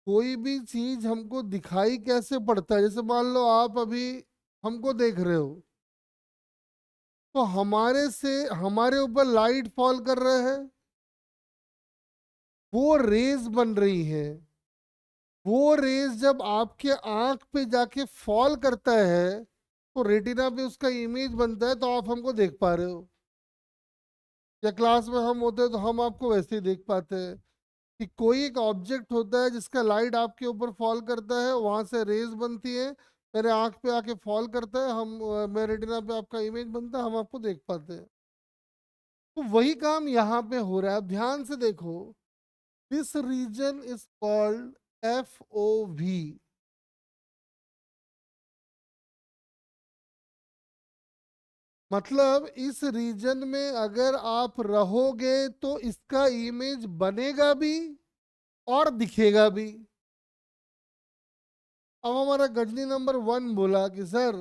कोई भी चीज हमको दिखाई कैसे पड़ता है, जैसे मान लो आप अभी हमको देख रहे हो, तो हमारे से हमारे ऊपर लाइट फॉल कर रहे हैं, वो रेज बन रही है। वो रेज जब आपके आंख पे जाके फॉल करता है तो रेटिना पे उसका इमेज बनता है, तो आप हमको देख पा रहे हो। या क्लास में हम होते हैं तो हम आपको वैसे ही देख पाते हैं कि कोई एक ऑब्जेक्ट होता है जिसका लाइट आपके ऊपर फॉल करता है, वहां से रेज बनती है, मेरे आंख पे आके फॉल करता है, हम मेरे रेटिना पे आपका इमेज बनता है, हम आपको देख पाते हैं। तो वही काम यहाँ पे हो रहा है। अब ध्यान से देखो, this region is called FOV। मतलब इस रीजन में अगर आप रहोगे तो इसका इमेज बनेगा भी और दिखेगा भी। अब हमारा गजनी नंबर 1 बोला कि सर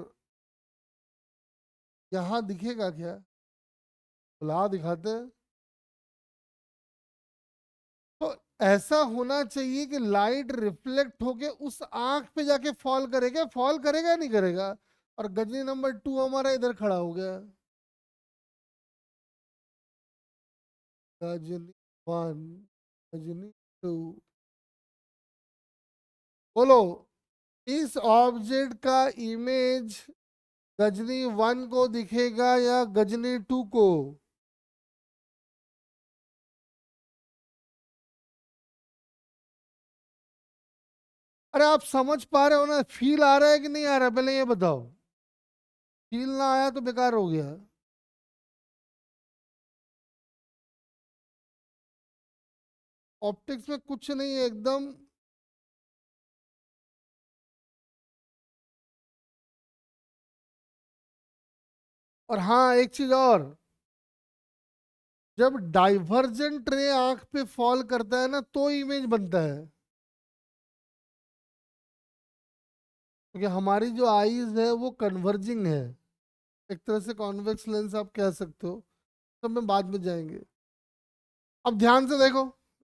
यहाँ दिखेगा क्या, बुला दिखाते हैं। तो ऐसा होना चाहिए कि लाइट रिफ्लेक्ट होके उस आंख पे जाके फॉल करेगा, फॉल करेगा नहीं करेगा। और गजनी नंबर 2 हमारा इधर खड़ा हो गया। गजनी 1, गजनी 2, बोलो इस ऑब्जेक्ट का इमेज गजनी 1 को दिखेगा या गजनी 2 को। अरे आप समझ पा रहे हो ना, फील आ रहा है कि नहीं आ रहा है, पहले ये बताओ। फील ना आया तो बेकार हो गया। ऑप्टिक्स में कुछ नहीं है एकदम। और हाँ एक चीज और, जब डाइवर्जेंट रे आंख पे फॉल करता है ना तो इमेज बनता है। क्योंकि हमारी जो आईज है वो कन्वर्जिंग है, एक तरह से कॉन्वेक्स लेंस आप कह सकते हो। तो हम बाद में जाएंगे। अब ध्यान से देखो,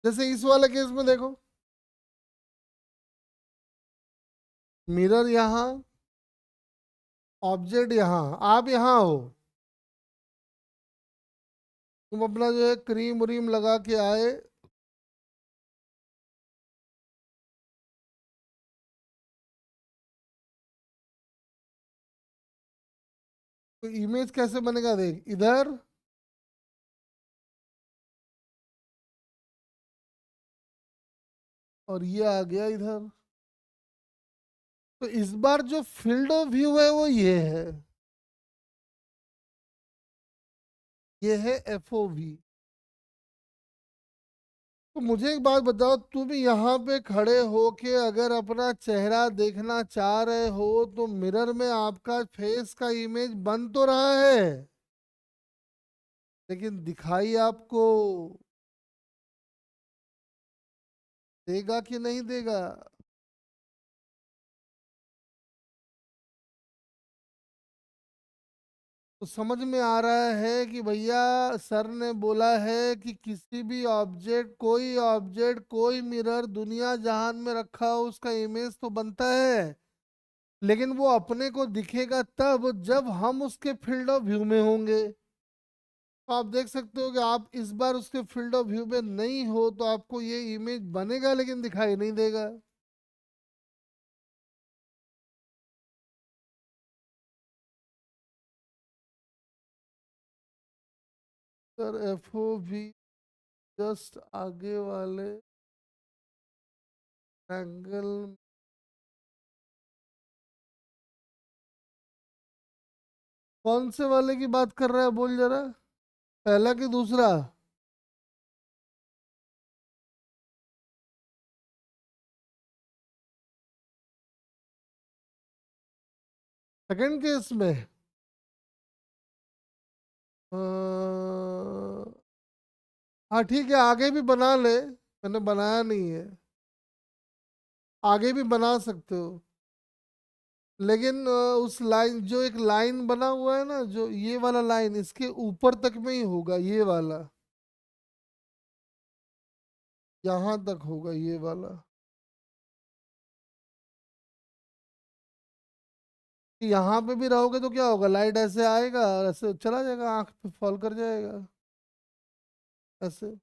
जैसे इस वाले केस में देखो, मिरर यहाँ, ऑब्जेक्ट यहाँ, आप यहाँ हो। तुम अपना जो है क्रीम व्रीम लगा के आए, तो इमेज कैसे बनेगा देख इधर, और ये आ गया इधर। तो इस बार जो फील्ड ऑफ व्यू है वो ये है FOV। तो मुझे एक बात बताओ, तुम यहाँ पे खड़े हो के अगर अपना चेहरा देखना चाह रहे हो तो मिरर में आपका फेस का इमेज बन तो रहा है। लेकिन दिखाई आपको देगा कि नहीं देगा? तो समझ में आ रहा है कि भैया सर ने बोला है कि किसी भी ऑब्जेक्ट, कोई ऑब्जेक्ट, कोई मिरर दुनिया जहान में रखा हो उसका इमेज तो बनता है, लेकिन वो अपने को दिखेगा तब जब हम उसके फील्ड ऑफ व्यू में होंगे। तो आप देख सकते हो कि आप इस बार उसके फील्ड ऑफ व्यू में नहीं हो तो आपको ये इमेज बनेगा लेकिन दिखाई नहीं देगा। सर एफ ओ भी जस्ट आगे वाले एंगल। कौन से वाले की बात कर रहा है बोल जरा, पहला कि दूसरा? सेकंड केस में अ, हाँ ठीक है, आगे भी बना ले, मैंने बनाया नहीं है। आगे भी बना सकते हो, लेकिन उस लाइन, जो एक लाइन बना हुआ है ना, जो ये वाला लाइन, इसके ऊपर तक में ही होगा ये वाला, यहाँ तक होगा ये वाला। यहाँ पे भी रहोगे तो क्या होगा, लाइट ऐसे आएगा और ऐसे चला जाएगा, आंख पे फॉल कर जाएगा ऐसे।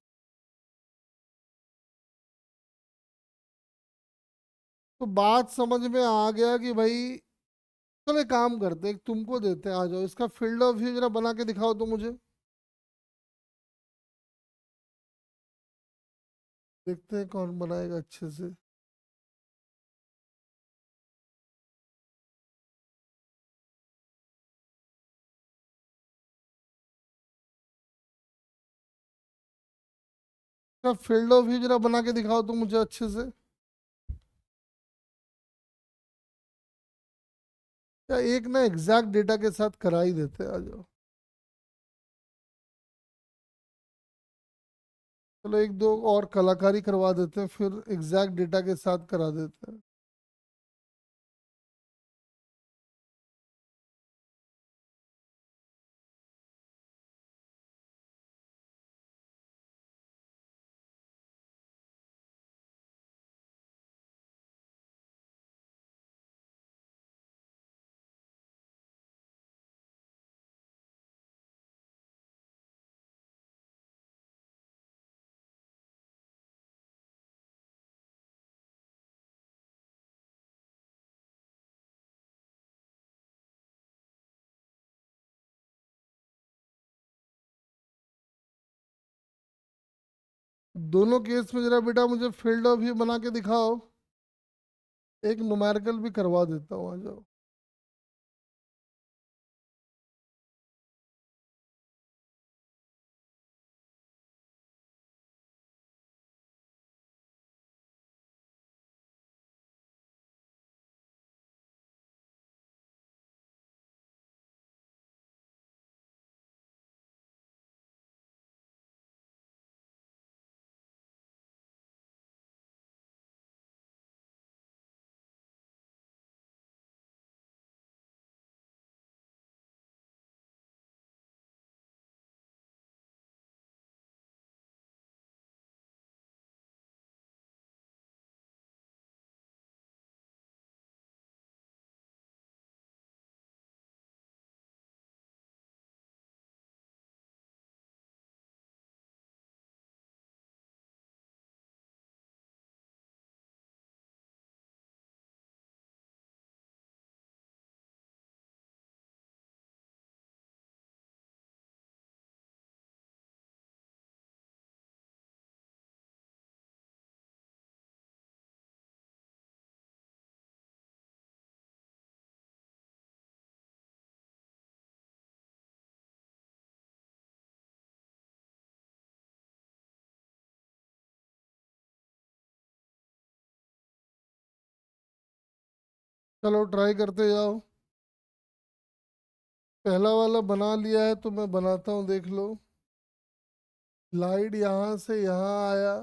तो बात समझ में आ गया कि भाई, चलो एक काम करते हैं, एक तुमको देते हैं, आ जाओ, इसका फील्ड ऑफ व्यू जरा बना के दिखाओ तो मुझे, देखते हैं कौन बनाएगा अच्छे से। इसका फील्ड ऑफ व्यू जरा बना के दिखाओ तो मुझे अच्छे से। या एक ना एग्जैक्ट डेटा के साथ करा ही देते हैं, आ जाओ। चलो एक दो और कलाकारी करवा देते हैं, फिर एग्जैक्ट डेटा के साथ करा देते हैं। दोनों केस में जरा बेटा मुझे फील्ड ऑफ व्यू बना के दिखाओ। एक न्यूमेरिकल भी करवा देता हूँ, आ जाओ। चलो ट्राई करते जाओ। पहला वाला बना लिया है तो मैं बनाता हूँ, देख लो। लाइट यहाँ से यहाँ आया,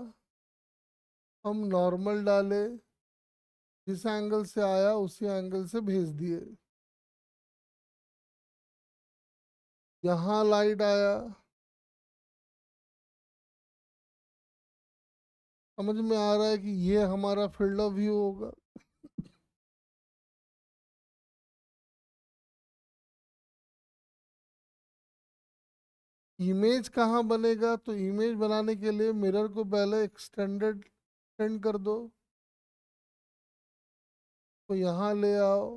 हम नॉर्मल डाले, जिस एंगल से आया उसी एंगल से भेज दिए। यहाँ लाइट आया, समझ में आ रहा है कि ये हमारा फील्ड ऑफ व्यू होगा। इमेज कहाँ बनेगा? तो इमेज बनाने के लिए मिरर को पहले एक्सटेंड कर दो, तो यहाँ ले आओ,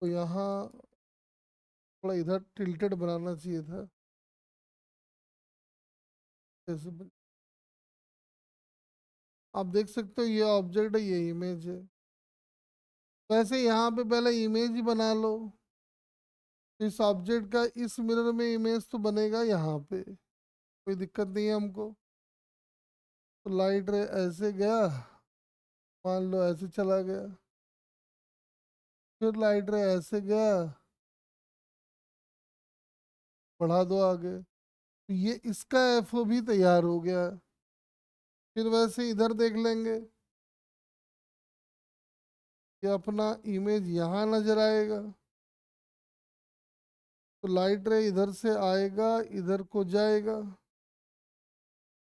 तो यहाँ थोड़ा इधर टिल्टेड बनाना चाहिए था, जैसे आप देख सकते हो ये ऑब्जेक्ट है, ये इमेज है। वैसे यहाँ पे पहले इमेज ही बना लो, इस ऑब्जेक्ट का इस मिरर में इमेज तो बनेगा यहाँ पे, कोई दिक्कत नहीं है हमको। तो लाइट रे ऐसे गया, मान लो ऐसे चला गया, फिर लाइट रे ऐसे गया, बढ़ा दो आगे, तो ये इसका एफओ भी तैयार हो गया। फिर वैसे इधर देख लेंगे, ये अपना इमेज यहाँ नजर आएगा, तो लाइट रे इधर से आएगा, इधर को जाएगा,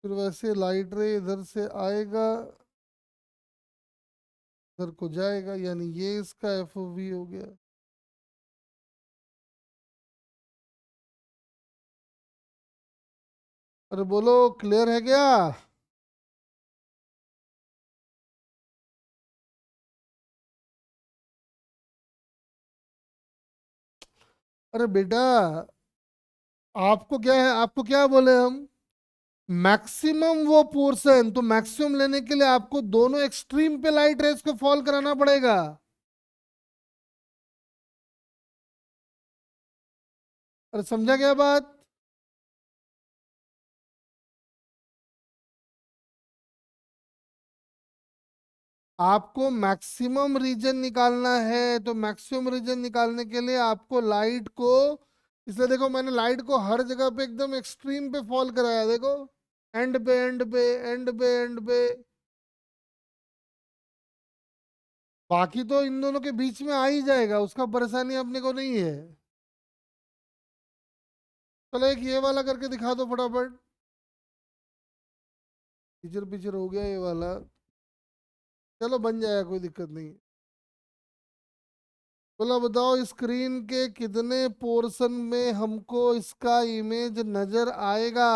फिर वैसे लाइट रे इधर से आएगा, इधर को जाएगा, यानी ये इसका एफओवी हो गया। अरे बोलो, क्लियर है क्या? अरे बेटा, आपको क्या है, आपको क्या बोले हम? मैक्सिमम वो पोर्शन, तो मैक्सिमम लेने के लिए आपको दोनों एक्सट्रीम पे लाइट रेस को फॉल कराना पड़ेगा। अरे समझा क्या बात? आपको मैक्सिमम रीजन निकालना है, तो मैक्सिमम रीजन निकालने के लिए आपको लाइट को, इसलिए देखो मैंने लाइट को हर जगह पे एकदम एक्सट्रीम पे फॉल कराया, देखो, एंड पे एंड पे एंड पे एंड पे। बाकी तो इन दोनों के बीच में आ ही जाएगा, उसका परेशानी अपने को नहीं है। चलो एक ये वाला करके दिखा दो फटाफट। पिक्चर पिक्चर हो गया ये वाला, चलो बन जाएगा, कोई दिक्कत नहीं। बोला बताओ, स्क्रीन के कितने पोर्शन में हमको इसका इमेज नजर आएगा?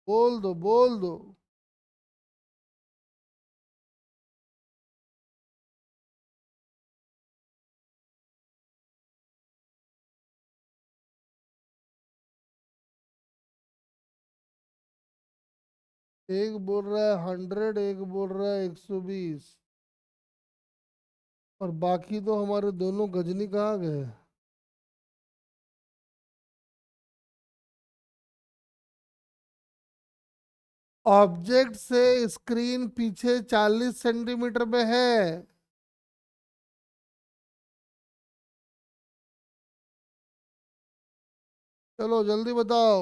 बोल दो बोल दो। एक बोल रहा है 100, एक बोल रहा है 120, और बाकी तो हमारे दोनों गजनी कहाँ गए? ऑब्जेक्ट से स्क्रीन पीछे 40 सेंटीमीटर पे है। चलो जल्दी बताओ।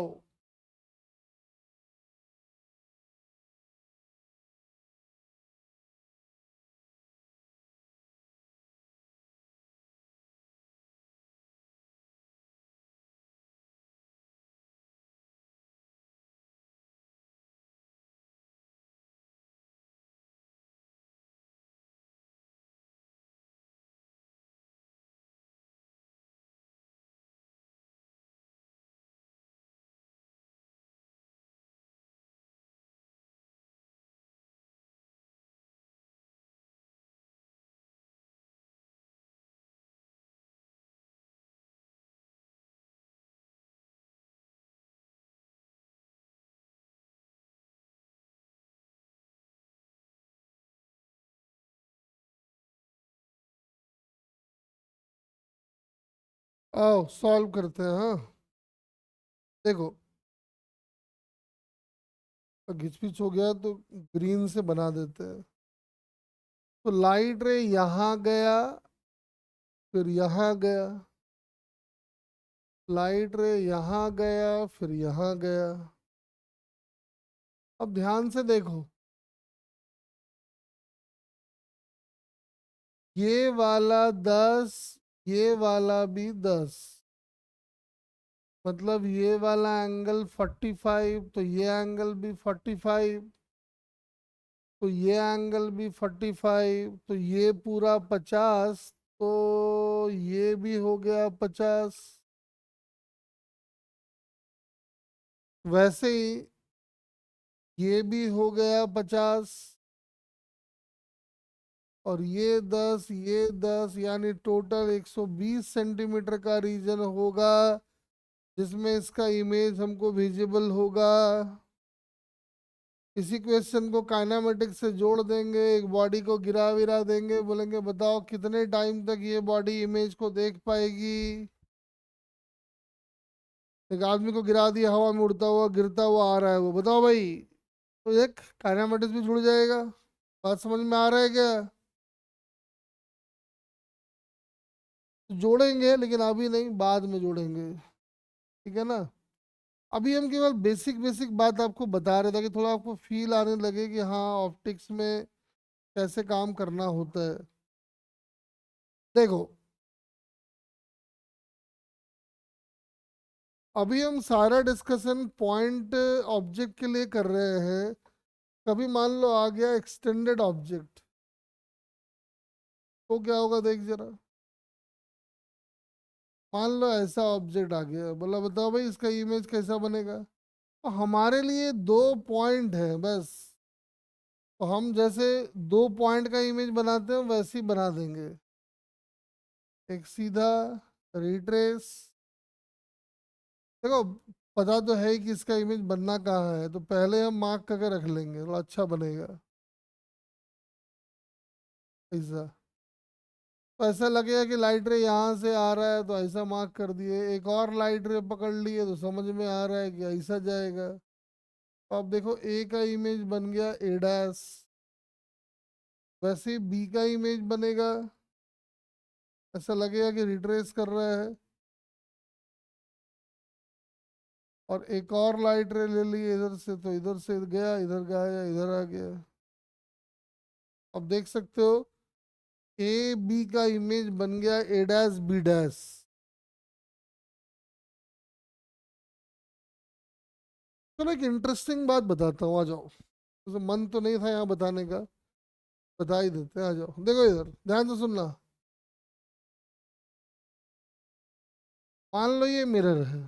आओ सॉल्व करते हैं, हाँ। देखो, घिचपिच हो गया तो ग्रीन से बना देते हैं। तो लाइट रे यहाँ गया, फिर यहाँ गया, लाइट रे यहाँ गया, फिर यहाँ गया। अब ध्यान से देखो, ये वाला 10, ये वाला भी 10, मतलब ये वाला एंगल 45, तो ये एंगल भी 45, तो ये एंगल भी 45, तो ये पूरा 50, तो ये भी हो गया 50। वैसे ही ये भी हो गया 50, और ये 10 यानी टोटल 120 सेंटीमीटर का रीजन होगा जिसमें इसका इमेज हमको विजिबल होगा। इसी क्वेश्चन को काइनेमेटिक्स से जोड़ देंगे, एक बॉडी को गिरा विरा देंगे, बोलेंगे बताओ कितने टाइम तक ये बॉडी इमेज को देख पाएगी। एक आदमी को गिरा दिया, हवा में उड़ता हुआ गिरता हुआ आ रहा है वो, बताओ भाई। तो एक काइनेमेटिक्स भी जुड़ जाएगा। बात समझ में आ रहा है क्या? तो जोड़ेंगे लेकिन अभी नहीं, बाद में जोड़ेंगे, ठीक है ना। अभी हम केवल बेसिक बेसिक बात आपको बता रहे थे कि थोड़ा आपको फील आने लगे कि हाँ ऑप्टिक्स में कैसे काम करना होता है। देखो, अभी हम सारा डिस्कशन पॉइंट ऑब्जेक्ट के लिए कर रहे हैं। कभी मान लो आ गया एक्सटेंडेड ऑब्जेक्ट, तो क्या होगा देख जरा। मान लो ऐसा ऑब्जेक्ट आ गया, बोला बताओ भाई इसका इमेज कैसा बनेगा। तो हमारे लिए दो पॉइंट है बस, तो हम जैसे दो पॉइंट का इमेज बनाते हैं वैसे ही बना देंगे। एक सीधा रिट्रेस। देखो, पता तो है ही कि इसका इमेज बनना कहाँ है, तो पहले हम मार्क करके रख लेंगे, थोड़ा अच्छा बनेगा ऐसा। तो ऐसा लगेगा कि लाइट रे यहाँ से आ रहा है तो ऐसा मार्क कर दिए, एक और लाइट रे पकड़ लिए तो समझ में आ रहा है कि ऐसा जाएगा। तो अब देखो ए का इमेज बन गया ए डैश, वैसे बी का इमेज बनेगा, ऐसा लगेगा कि रिट्रेस कर रहा है। और एक और लाइट रे ले लिए इधर से, तो इधर से गया, इधर गया, इधर आ गया। अब देख सकते हो ए बी का इमेज बन गया ए डैश बी डैश। चलो एक इंटरेस्टिंग बात बताता हूँ, आ जाओ। तो मन तो नहीं था यहाँ बताने का, बता ही देते हैं, आ जाओ। देखो इधर ध्यान से सुनना। मान लो ये मिरर है,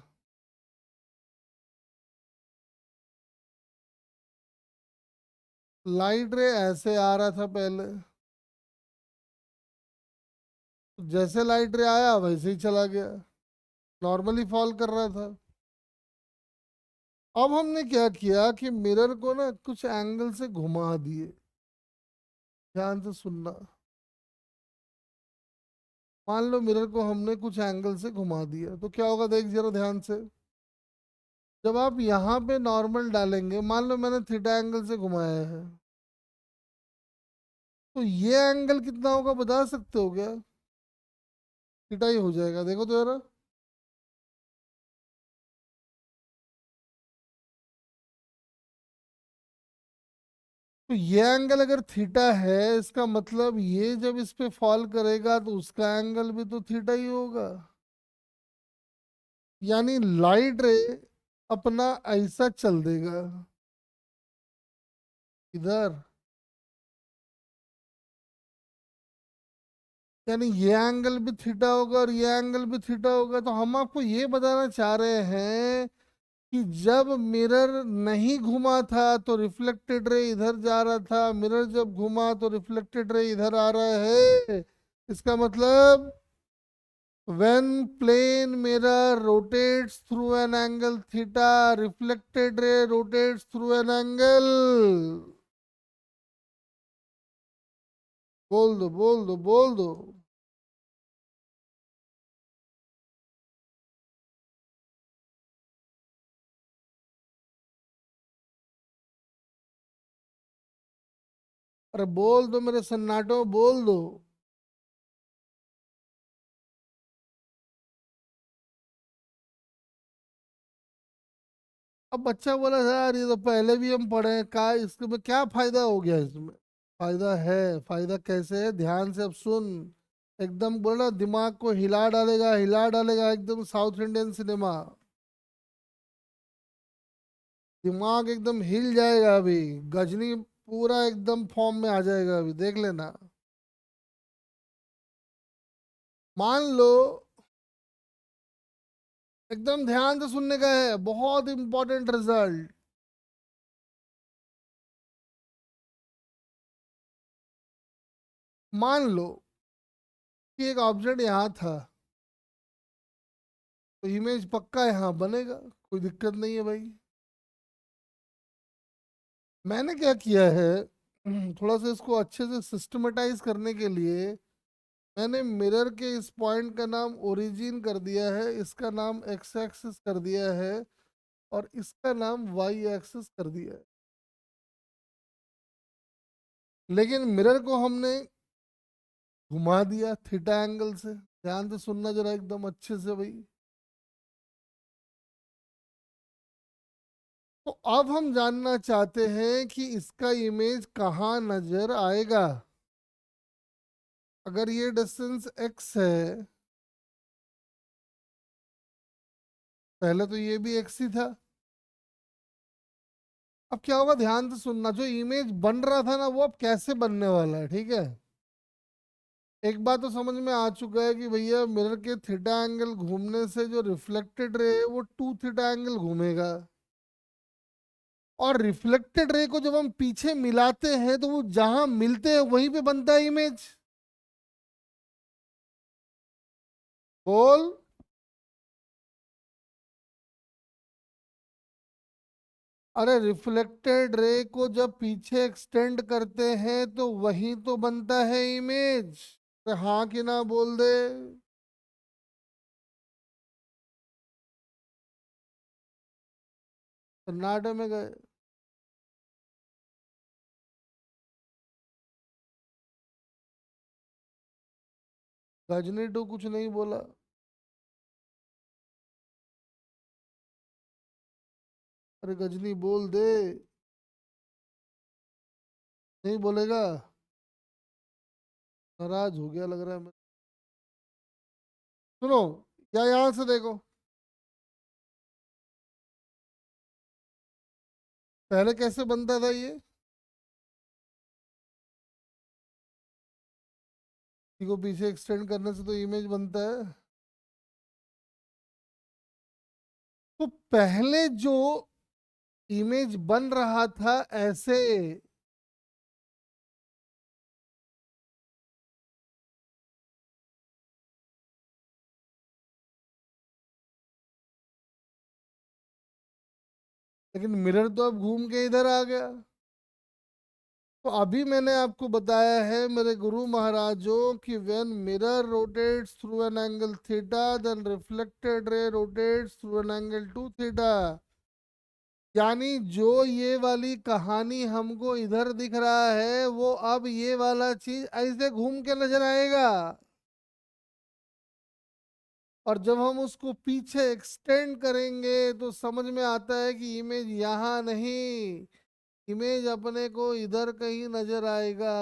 लाइट रे ऐसे आ रहा था पहले, जैसे लाइट रे आया वैसे ही चला गया, नॉर्मली फॉल कर रहा था। अब हमने क्या किया कि मिरर को ना कुछ एंगल से घुमा दिए। ध्यान से सुनना। मान लो मिरर को हमने कुछ एंगल से घुमा दिया, तो क्या होगा देख जरा ध्यान से। जब आप यहाँ पे नॉर्मल डालेंगे, मान लो मैंने थीटा एंगल से घुमाया है, तो ये एंगल कितना होगा बता सकते हो क्या? थीटा ही हो जाएगा, देखो तो जरा। तो ये एंगल अगर थीटा है, इसका मतलब ये जब इस पे फॉल करेगा तो उसका एंगल भी तो थीटा ही होगा। यानी लाइट रे अपना ऐसा चल देगा इधर, यानी ये एंगल भी थीटा होगा और ये एंगल भी थीटा होगा। तो हम आपको ये बताना चाह रहे हैं कि जब मिरर नहीं घुमा था तो रिफ्लेक्टेड रे इधर जा रहा था, मिरर जब घुमा तो रिफ्लेक्टेड रे इधर आ रहा है। इसका मतलब when plane mirror rotates through an angle theta, reflected ray rotates through an angle, बोल दो बोल दो बोल दो। अरे बोल दो मेरे सन्नाटो, बोल दो। अब बच्चा बोला यार ये तो पहले भी हम पढ़े हैं, का इसके में क्या फायदा हो गया इसमें? फायदा है। फायदा कैसे है, ध्यान से अब सुन। एकदम बोला दिमाग को हिला डालेगा, हिला डालेगा एकदम साउथ इंडियन सिनेमा। दिमाग एकदम हिल जाएगा अभी। गजनी पूरा एकदम फॉर्म में आ जाएगा, अभी देख लेना। मान लो, एकदम ध्यान से सुनने का है, बहुत इंपॉर्टेंट रिजल्ट। मान लो कि एक ऑब्जेक्ट यहाँ था, तो इमेज पक्का यहाँ बनेगा, कोई दिक्कत नहीं है भाई। मैंने क्या किया है, थोड़ा सा इसको अच्छे से सिस्टमेटाइज करने के लिए मैंने मिरर के इस पॉइंट का नाम ओरिजिन कर दिया है, इसका नाम एक्स एक्सिस कर दिया है, और इसका नाम वाई एक्सिस कर दिया है। लेकिन मिरर को हमने घुमा दिया थीटा एंगल से। ध्यान से सुनना जरा एकदम अच्छे से भाई। तो अब हम जानना चाहते हैं कि इसका इमेज कहाँ नजर आएगा। अगर ये डिस्टेंस x है, पहले तो ये भी x ही था। अब क्या होगा, ध्यान से सुनना, जो इमेज बन रहा था ना वो अब कैसे बनने वाला है, ठीक है। एक बात तो समझ में आ चुका है कि भैया मिरर के थीटा एंगल घूमने से जो रिफ्लेक्टेड रे है वो टू थीटा एंगल घूमेगा। और रिफ्लेक्टेड रे को जब हम पीछे मिलाते हैं तो वो जहां मिलते हैं वहीं पे बनता है इमेज। बोल। अरे रिफ्लेक्टेड रे को जब पीछे एक्सटेंड करते हैं तो वही तो बनता है इमेज। तो हाँ कि ना बोल दे। कर्नाटक में गए। गजनी टू कुछ नहीं बोला। अरे गजनी बोल दे। नहीं बोलेगा? नाराज हो गया लग रहा है। सुनो, या यहाँ से देखो। पहले कैसे बनता था ये? को पीछे एक्सटेंड करने से तो इमेज बनता है। तो पहले जो इमेज बन रहा था ऐसे, लेकिन मिरर तो अब घूम के इधर आ गया। तो अभी मैंने आपको बताया है मेरे गुरु महाराजों कि when mirror rotates through an angle theta then reflected ray rotates through an angle two theta. यानी जो ये वाली कहानी हमको इधर दिख रहा है वो अब ये वाला चीज ऐसे घूम के नजर आएगा। और जब हम उसको पीछे एक्सटेंड करेंगे तो समझ में आता है कि इमेज यहाँ नहीं, इमेज अपने को इधर कहीं नजर आएगा।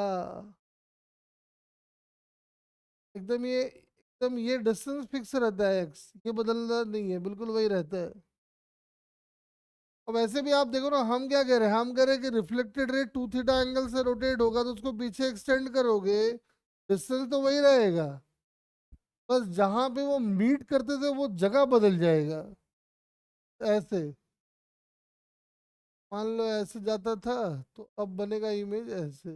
एकदम ये डिस्टेंस फिक्स रहता है एक्स, ये बदलना नहीं है, बिल्कुल वही रहता है। अब वैसे भी आप देखो ना, हम क्या कह रहे हैं, हम कह रहे हैं कि reflected ray two theta angle से रोटेट होगा तो उसको पीछे एक्सटेंड करोगे, डिस्टेंस तो वही रहेगा, बस जहां पे वो मीट करते थे वो जगह बदल जाएगा। ऐसे मान लो ऐसे जाता था, तो अब बनेगा इमेज ऐसे।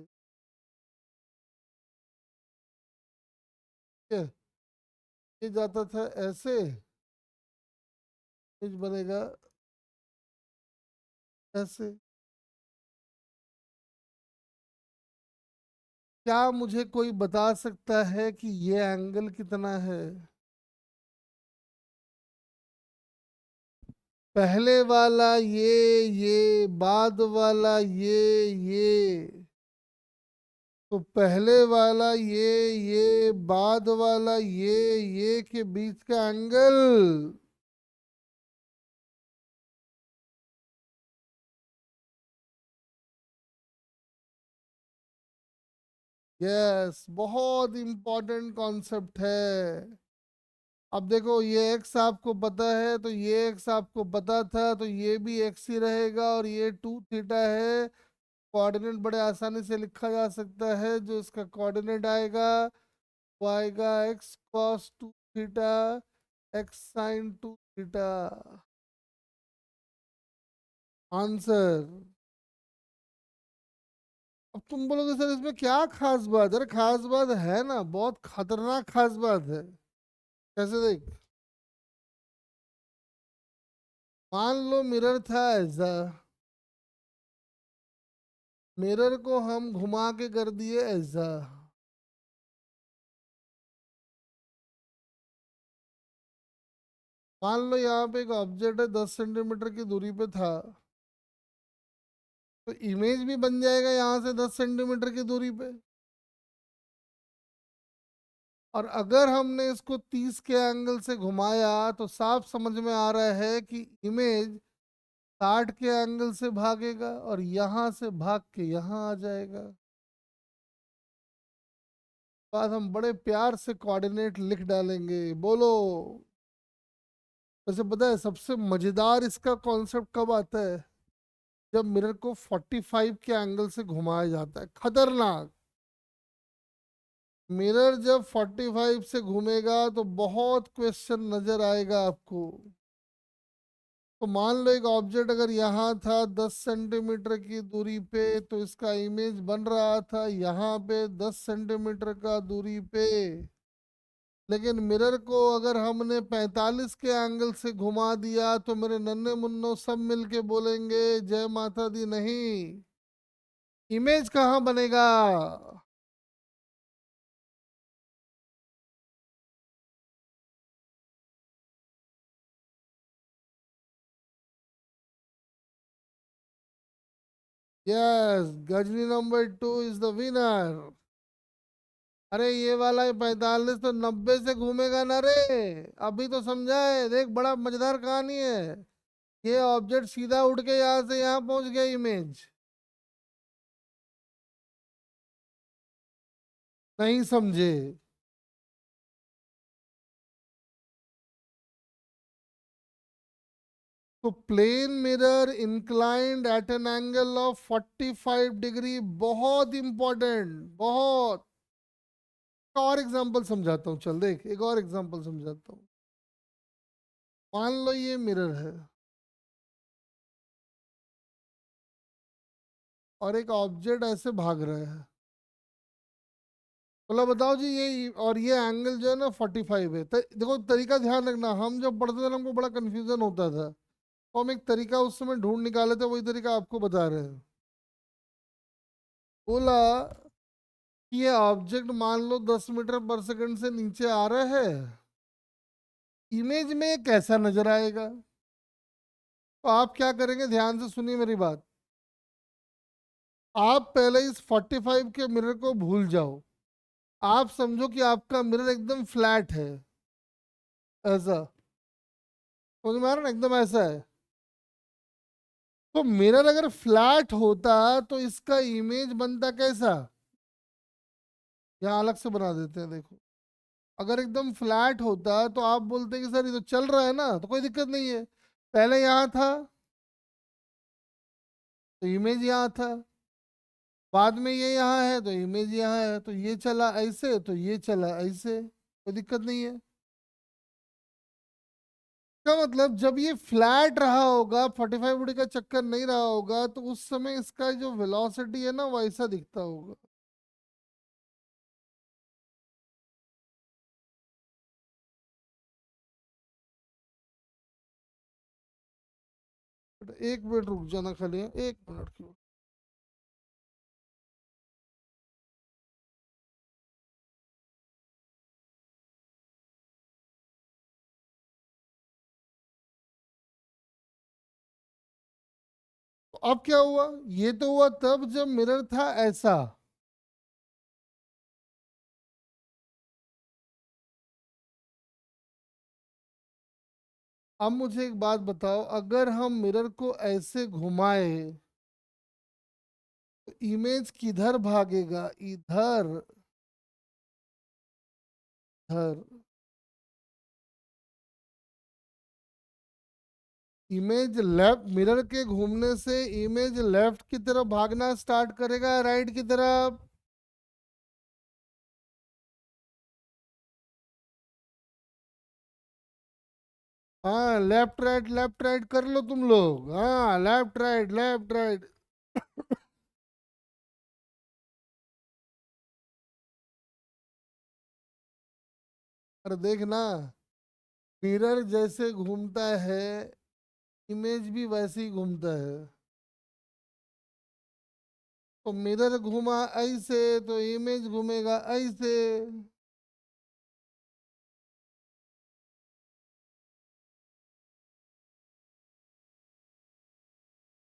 ठीक है? ये जाता था ऐसे, इमेज बनेगा ऐसे। क्या मुझे कोई बता सकता है कि ये एंगल कितना है? पहले वाला ये बाद वाला ये, तो पहले वाला ये बाद वाला ये के बीच का एंगल यस, बहुत इंपॉर्टेंट कॉन्सेप्ट है। अब देखो, ये एक्स आपको पता है, तो ये एक्स आपको पता था, तो ये भी एक्स ही रहेगा, और ये 2 थीटा है। कोऑर्डिनेट बड़े आसानी से लिखा जा सकता है। जो इसका कोऑर्डिनेट आएगा वो आएगा x cos 2 theta, x sine 2 theta. Answer. अब तुम बोलोगे सर इसमें क्या खास बात है? अरे खास बात है ना, बहुत खतरनाक खास बात है। कैसे देख, मान लो मिरर था ऐसा, मिरर को हम घुमा के कर दिए ऐसा। मान लो यहाँ पे एक ऑब्जेक्ट है 10 सेंटीमीटर की दूरी पे था, तो इमेज भी बन जाएगा यहाँ से 10 सेंटीमीटर की दूरी पे। और अगर हमने इसको 30 के एंगल से घुमाया तो साफ समझ में आ रहा है कि इमेज 60 के एंगल से भागेगा और यहाँ से भाग के यहाँ आ जाएगा। बाद हम बड़े प्यार से कोऑर्डिनेट लिख डालेंगे। बोलो। वैसे पता है सबसे मजेदार इसका कॉन्सेप्ट कब आता है? जब मिरर को 45 के एंगल से घुमाया जाता है। खतरनाक। मिरर जब 45 से घूमेगा तो बहुत क्वेश्चन नजर आएगा आपको। तो मान लो एक ऑब्जेक्ट अगर यहाँ था 10 सेंटीमीटर की दूरी पे, तो इसका इमेज बन रहा था यहाँ पे 10 सेंटीमीटर का दूरी पे। लेकिन मिरर को अगर हमने 45 के एंगल से घुमा दिया तो मेरे नन्हे मुन्नो सब मिलके बोलेंगे जय माता दी नहीं। इमेज कहाँ बनेगा? Yes, Ghajini number 2 is the winner. अरे ये वाला 45 तो 90 से घूमेगा ना रे। अभी तो समझा है, देख बड़ा मजेदार कहानी है। ये ऑब्जेक्ट सीधा उड़ के यहाँ से यहाँ पहुंच गया इमेज। नहीं समझे? तो plane mirror inclined at an angle of 45 degree, बहुत इंपॉर्टेंट, बहुत। और एग्जांपल समझाता हूँ, चल देख एक और एग्जांपल समझाता हूँ। मान लो ये मिरर है और एक ऑब्जेक्ट ऐसे भाग रहा है। बोला बताओ जी ये, और ये एंगल जो है ना 45 है। देखो तरीका ध्यान रखना, हम जब पढ़ते थे ना हमको बड़ा कंफ्यूजन होता था, तो हम एक तरीका उस समय ढूंढ निकाले थे, वही तरीका आपको बता रहे हैं। बोला कि ये ऑब्जेक्ट मान लो 10 मीटर पर सेकंड से नीचे आ रहा है, इमेज में कैसा नजर आएगा? तो आप क्या करेंगे, ध्यान से सुनिए मेरी बात। आप पहले इस 45 के मिरर को भूल जाओ। आप समझो कि आपका मिरर एकदम फ्लैट है, ऐसा। समझ में आ रहा है ना, एकदम ऐसा है। तो मिरर अगर फ्लैट होता तो इसका इमेज बनता कैसा? यहाँ अलग से बना देते हैं, देखो। अगर एकदम फ्लैट होता तो आप बोलते कि सर ये तो चल रहा है ना, तो कोई दिक्कत नहीं है। पहले यहाँ था तो इमेज यहाँ था, बाद में ये यहाँ है तो इमेज यहाँ है, तो ये चला ऐसे तो ये चला ऐसे, कोई दिक्कत नहीं है। का मतलब जब ये फ्लैट रहा होगा, 45 डिग्री का चक्कर नहीं रहा होगा, तो उस समय इसका जो वेलोसिटी है ना वैसा दिखता होगा। एक मिनट रुक जाना खाली, 1 मिनट की। तो अब क्या हुआ? ये तो हुआ तब जब मिरर था ऐसा। अब मुझे एक बात बताओ, अगर हम मिरर को ऐसे घुमाए तो इमेज किधर भागेगा, इधर इधर। इमेज लेफ्ट, मिरर के घूमने से इमेज लेफ्ट की तरफ भागना स्टार्ट करेगा, राइट की तरफ। हाँ, लेफ्ट राइट कर लो तुम लोग, हाँ लेफ्ट राइट लेफ्ट राइट। अरे देखना, मिरर जैसे घूमता है, इमेज भी वैसे ही घूमता है। तो मिरर घूमा ऐसे तो इमेज घूमेगा ऐसे।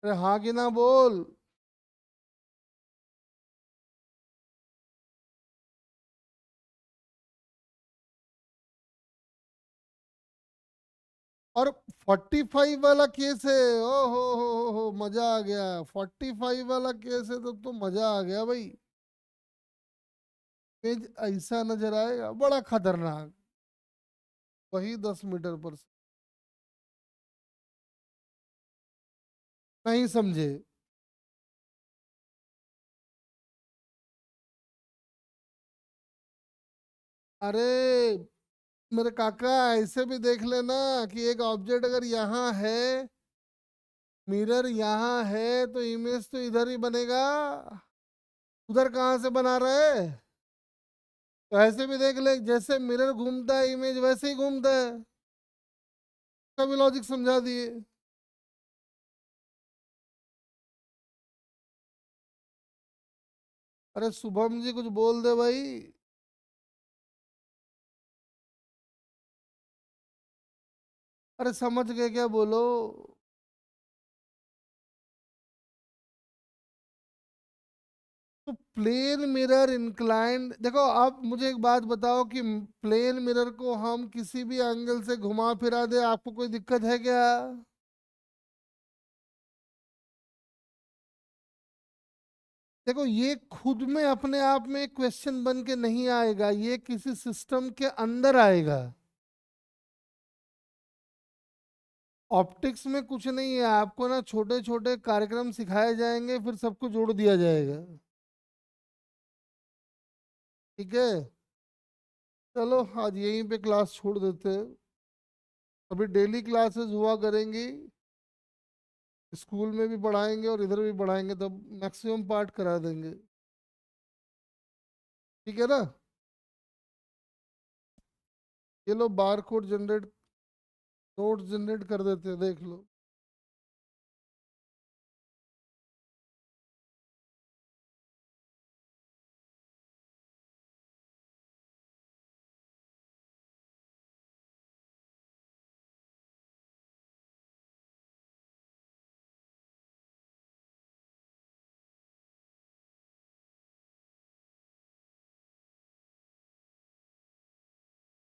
अरे हाँ कि ना बोल। और 45 वाला केस है, ओ हो, मजा आ गया। 45 वाला केस है तो मजा आ गया भाई। पेज ऐसा नजर आएगा, बड़ा खतरनाक। वही 10 मीटर पर नहीं समझे। अरे मेरे काका, ऐसे भी देख लेना कि एक ऑब्जेक्ट अगर यहाँ है, मिरर यहाँ है, तो इमेज तो इधर ही बनेगा। उधर कहाँ से बना रहे। तो ऐसे भी देख ले, जैसे मिरर घूमता है इमेज वैसे ही घूमता है। कभी लॉजिक समझा दिए। अरे शुभम जी कुछ बोल दे भाई। अरे समझ गए क्या, बोलो। तो प्लेन मिरर इंक्लाइंड, देखो आप मुझे एक बात बताओ कि प्लेन मिरर को हम किसी भी एंगल से घुमा फिरा दे, आपको कोई दिक्कत है क्या। देखो ये खुद में अपने आप में क्वेश्चन बन के नहीं आएगा, ये किसी सिस्टम के अंदर आएगा। ऑप्टिक्स में कुछ नहीं है, आपको ना छोटे छोटे कार्यक्रम सिखाए जाएंगे, फिर सबको जोड़ दिया जाएगा। ठीक है। चलो आज यहीं पे क्लास छोड़ देते हैं। अभी डेली क्लासेस हुआ करेंगी, स्कूल में भी पढ़ाएंगे और इधर भी पढ़ाएंगे, तब मैक्सिमम पार्ट करा देंगे। ठीक है ना। ये लो bar code generate, note generate कर देते हैं, देख लो।